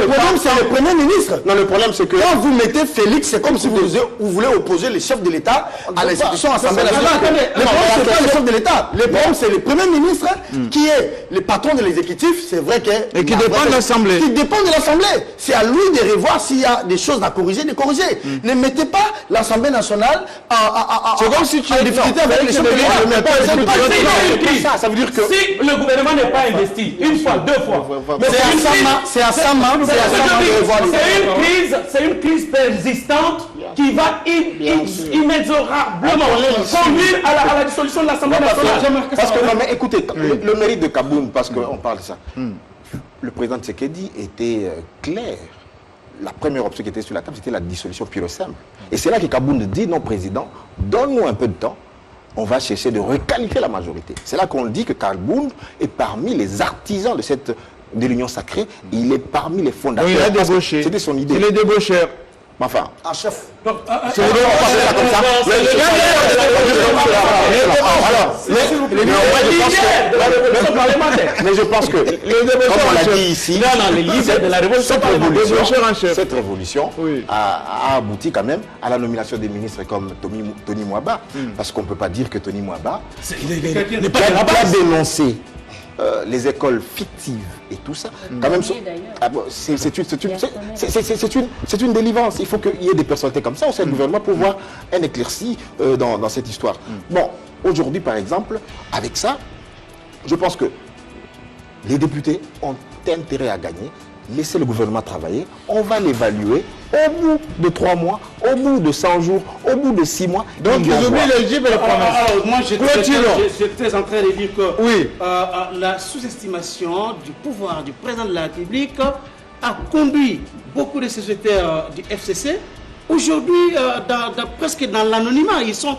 problème, c'est le Premier ministre. Non, le problème, c'est que quand vous mettez Félix, c'est comme si vous voulez opposer le chef de l'État à l'institution Assemblée nationale. Le problème, ce n'est pas le chef de l'État. Le problème, c'est le Premier ministre qui est le patron de l'exécutif. C'est vrai que... Et qui dépend de l'Assemblée. Qui dépend de l'Assemblée. C'est à lui de revoir s'il y a des choses à corriger, de corriger. Ne mettez pas l'Assemblée nationale c'est comme si tu en difficulté avec les chefs de l'État. Ça veut dire que si le gouvernement n'est pas investi, une fois, deux fois, c'est à ça de revoir les choses. C'est une crise persistante qui va inexorablement conduire à la dissolution de l'Assemblée nationale. Parce que, non, mais écoutez, le mérite de Kaboun, parce qu'on parle de ça, le président Tshisekedi était clair. La première option qui était sur la table, c'était la dissolution pure et simple. Et c'est là que Kaboun dit, non, président, donne-nous un peu de temps, on va chercher de requalifier la majorité. C'est là qu'on dit que Kaboun est parmi les artisans de l'Union sacrée, il est parmi les fondateurs. Donc il a débauché. C'était son idée. Il est débaucheur. Enfin, En chef. c'est vrai, on va faire ça comme ça. Mais je pense que, comme on l'a dit ici, cette révolution a abouti quand même à la nomination des ministres comme Tony Mwaba, parce qu'on ne peut pas dire que Tony Mwaba, qui a dénoncé les écoles fictives et tout ça, quand même, c'est une délivrance. Il faut qu'il y ait des personnalités comme ça au sein du gouvernement pour voir un éclairci dans cette histoire. Bon, aujourd'hui, par exemple, avec ça, je pense que les députés ont intérêt à gagner. Laissez le gouvernement travailler. On va l'évaluer au bout de 3 mois, au bout de 100 jours, au bout de 6 mois. Donc, ils oublient le GIP et le promesse. Alors, moi, j'étais en train de dire que la sous-estimation du pouvoir du président de la République a conduit beaucoup de secrétaires du FCC aujourd'hui presque dans l'anonymat. Ils sont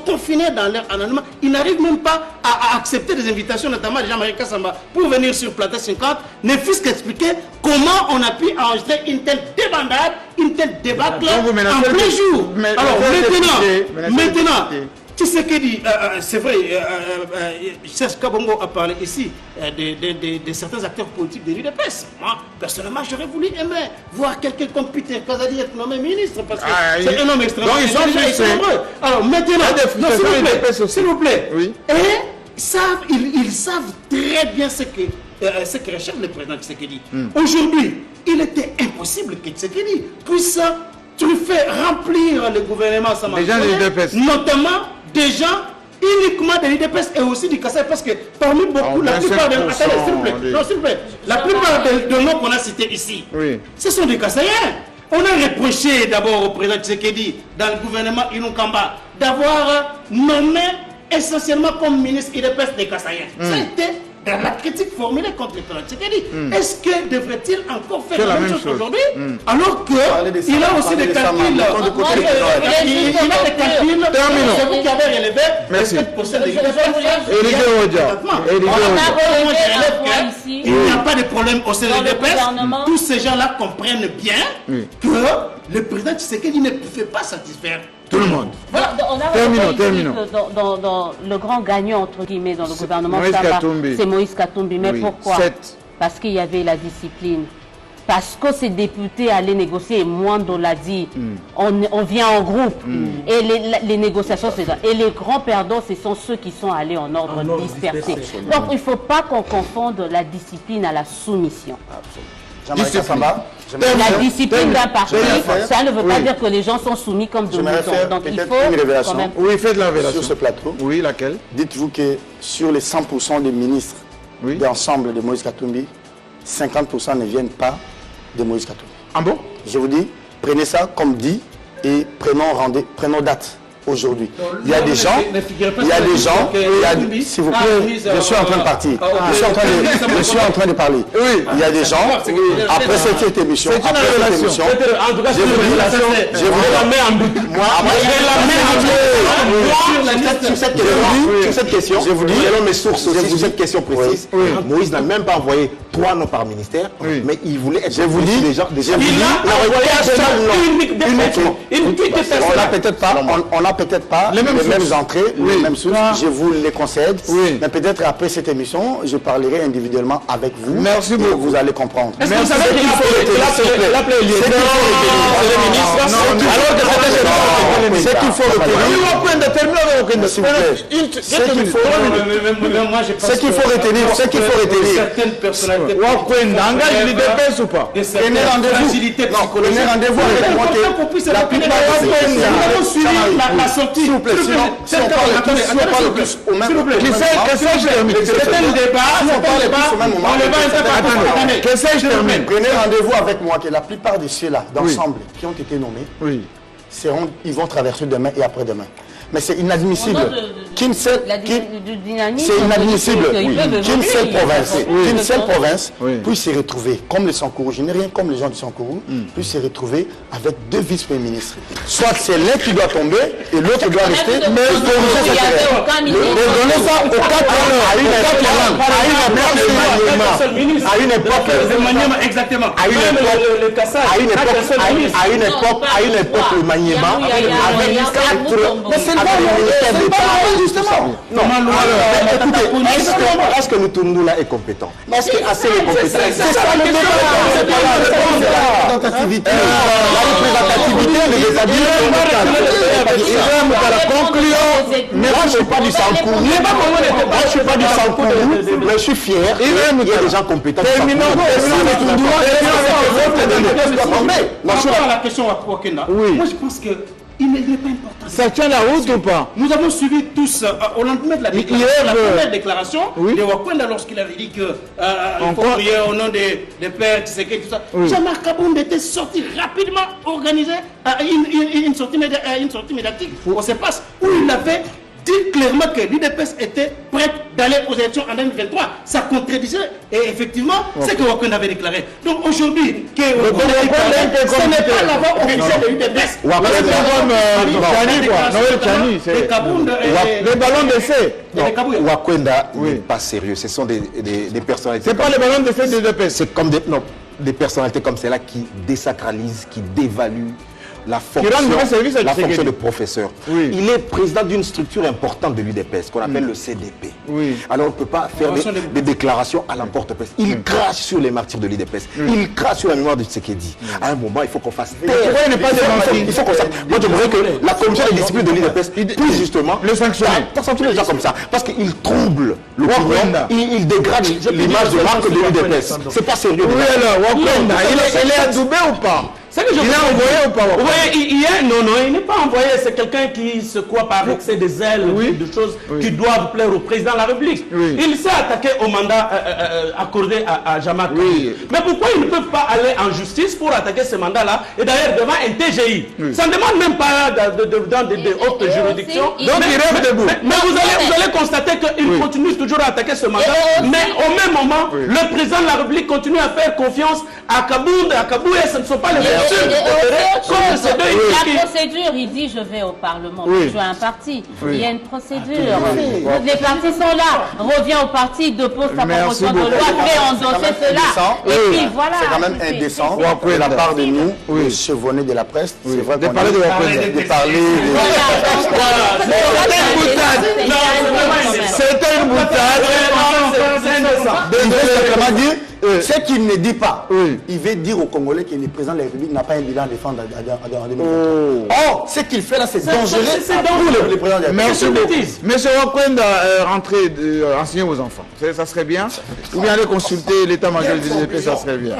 confinés dans leur anonymat. Ils n'arrivent même pas à accepter des invitations, notamment de Jean-Marie Kassamba, pour venir sur Plateau 50, ne fût-ce qu'expliquer comment on a pu enregistrer une telle débandade, une telle débâcle en plein jour. Alors maintenant, Tshisekedi, c'est vrai, Serge Kabongo a parlé ici de certains acteurs politiques de l'UDPS. Moi, personnellement, j'aurais voulu aimer voir quelqu'un comme Peter Kazadi être nommé ministre, parce que c'est un homme extrêmement nombreux. Alors maintenant, s'il vous plaît, et ils savent très bien ce que recherche le président Tshisekedi. Aujourd'hui, il était impossible que Tshisekedi puisse remplir le gouvernement, notamment des gens uniquement de l'UDPS et aussi du Kassai, parce que parmi beaucoup, la plupart de la plupart de noms qu'on a cités ici, ce sont des Kassaïens. On a reproché d'abord au président Tshisekedi dans le gouvernement Inunkamba d'avoir nommé essentiellement comme ministre UDPS des Kassaïens. Ça a été dans la critique formulée contre le président Tshisekedi. Est-ce que devrait-il encore faire la même chose aujourd'hui, alors qu'il a aussi des calculs, c'est vous qui avez relevé 7% des il n'y a pas de problème au sein de l'UDPS. Tous ces gens-là comprennent bien que le président Tshisekedi ne pouvait pas satisfaire tout le monde. Voilà. On a terminons. Dans le grand gagnant, entre guillemets, dans le gouvernement, c'est Moïse Katumbi. Mais pourquoi? Parce qu'il y avait la discipline. Parce que ces députés allaient négocier, et Mwando l'a dit, on vient en groupe. Et les négociations, c'est ça. Et les grands perdants, ce sont ceux qui sont allés en ordre dispersé. Donc il ne faut pas qu'on confonde la discipline à la soumission. La discipline d'un parti, ça ne veut pas dire que les gens sont soumis comme de moutons. Donc il faut une révélation. Oui, faites la révélation. Sur ce plateau. Oui, laquelle? Dites-vous que sur les 100% des ministres d'ensemble de Moïse Katumbi, 50% ne viennent pas de Moïse Katumbi. Ah bon? Je vous dis, prenez ça comme dit et prenons date. aujourd'hui. Il y a des gens, s'il vous plaît, je suis en train de partir. Je suis en train de parler. Oui, il y a des gens, après cette émission, je vous sur cette question, je vous dis, selon mes sources aussi, sur cette question précise, Moïse n'a même pas envoyé 3 noms par ministère, mais il voulait être des gens. Il a envoyé on n'a peut-être pas les mêmes entrées, les mêmes sources, je vous les concède, mais peut-être après cette émission, je parlerai individuellement avec vous. Merci beaucoup. Vous allez comprendre. Est-ce que vous savez qu'il faut retenir, certaines personnalités. Ou pas? Prenez rendez-vous avec moi. La plupart la sortie. S'il vous plaît, si on parle tous au même moment. Prenez rendez-vous avec moi que la plupart de ceux-là, d'ensemble, qui ont été nommés, ils vont traverser demain et après-demain. Mais c'est inadmissible qu'une seule province puisse se retrouver, comme le Sankourou, je n'ai rien comme les gens du Sankourou, puisse se retrouver avec 2 vice-premiers ministres. Soit c'est l'un qui doit tomber et l'autre doit rester, mais donnons ça aux 4 à une époque, le Maniema avait 4 est-ce que le Toundoula est compétent? Est-ce que assez est compétent? C'est ça la représentativité, les habits. La conclusion, moi je ne suis pas du Sankourou, mais je suis fier. Il y a des gens compétents. Terminons la question à Wakenda. Moi je pense que il n'est pas important. Ça tient la route ou pas? Nous avons suivi tous au lendemain de la première déclaration de Wakenda lorsqu'il avait dit que il faut prier au nom des pères, tout ça. Jean-Marc Kabound était sorti rapidement, organisé une sortie médiatique. On se passe où il avait dit clairement que l'UDPS était prête d'aller aux élections en 2023. Ça contredisait et effectivement ce que Wakenda avait déclaré. Donc aujourd'hui, ce n'est pas la voix officielle de l'UDPS. Les ballons d'essai. Wakenda n'est pas sérieux. Ce sont des personnalités. C'est pas les ballons d'essai de l'UDPS. C'est comme des personnalités comme celle-là qui désacralisent, qui dévaluent la fonction de professeur. Il est président d'une structure importante de l'UDPS qu'on appelle le CDP. Alors on ne peut pas faire des déclarations à l'emporte-pièce. Il crache sur les martyrs de l'UDPS. Il crache sur la mémoire de Tshisekedi. À un moment, il faut qu'on fasse taire. Il faut qu'on sache. Moi, j'aimerais que la commission des disciplines de l'UDPS puisse justement le sanctionner. Pas sanctionner les gens comme ça. Parce qu'il trouble l'opinion. Il dégrade l'image de marque de l'UDPS. C'est pas sérieux. Oui, alors, Wakenda, il est adoubé ou pas? Il est envoyé ou pas? Non, il n'est pas envoyé. C'est quelqu'un qui se croit par excès des ailes, de choses qui doivent plaire au président de la République. Il s'est attaqué au mandat accordé à Jean-Marc. Mais pourquoi ils ne peuvent pas aller en justice pour attaquer ce mandat-là et d'ailleurs devant un TGI? Ça ne demande même pas dans des hautes juridictions. Donc il rêve debout. Mais vous allez constater qu'il continue toujours à attaquer ce mandat. Mais au même moment, le président de la République continue à faire confiance à Kabound, à Kaboué. Ce ne sont pas les mêmes. La procédure, il dit je vais au Parlement, je joue un parti. Il y a une procédure. Les partis sont là. Revient au parti, dépose sa proposition de loi, fait endosser cela. Et puis voilà. C'est quand même indécent de la part de nous, chevronnés de la presse. C'est vrai de parler de la presse. De parler C'était une boutade. Ce qu'il ne dit pas, il veut dire aux Congolais que le président de la République n'a pas un bilan à défendre en 2023. Or, ce qu'il fait là, c'est dangereux pour le président de la République. Merci beaucoup. Monsieur Wakenda, rentrez enseigner vos enfants. Ça serait bien. Ou bien aller consulter l'état-major du DP, ça serait bien.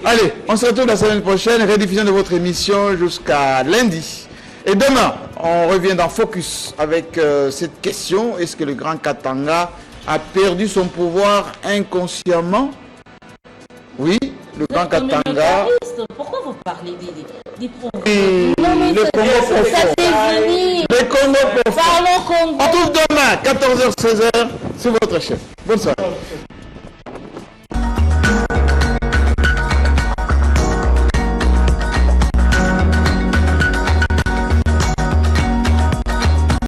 Allez, on se retrouve la semaine prochaine. Rediffusion de votre émission jusqu'à lundi. Et demain, on revient dans Focus avec cette question. Est-ce que le grand Katanga a perdu son pouvoir inconsciemment? Oui, le grand Katanga. Pourquoi vous parlez des le Congo profond. 14h, 16h, c'est votre chef. Bonne soirée.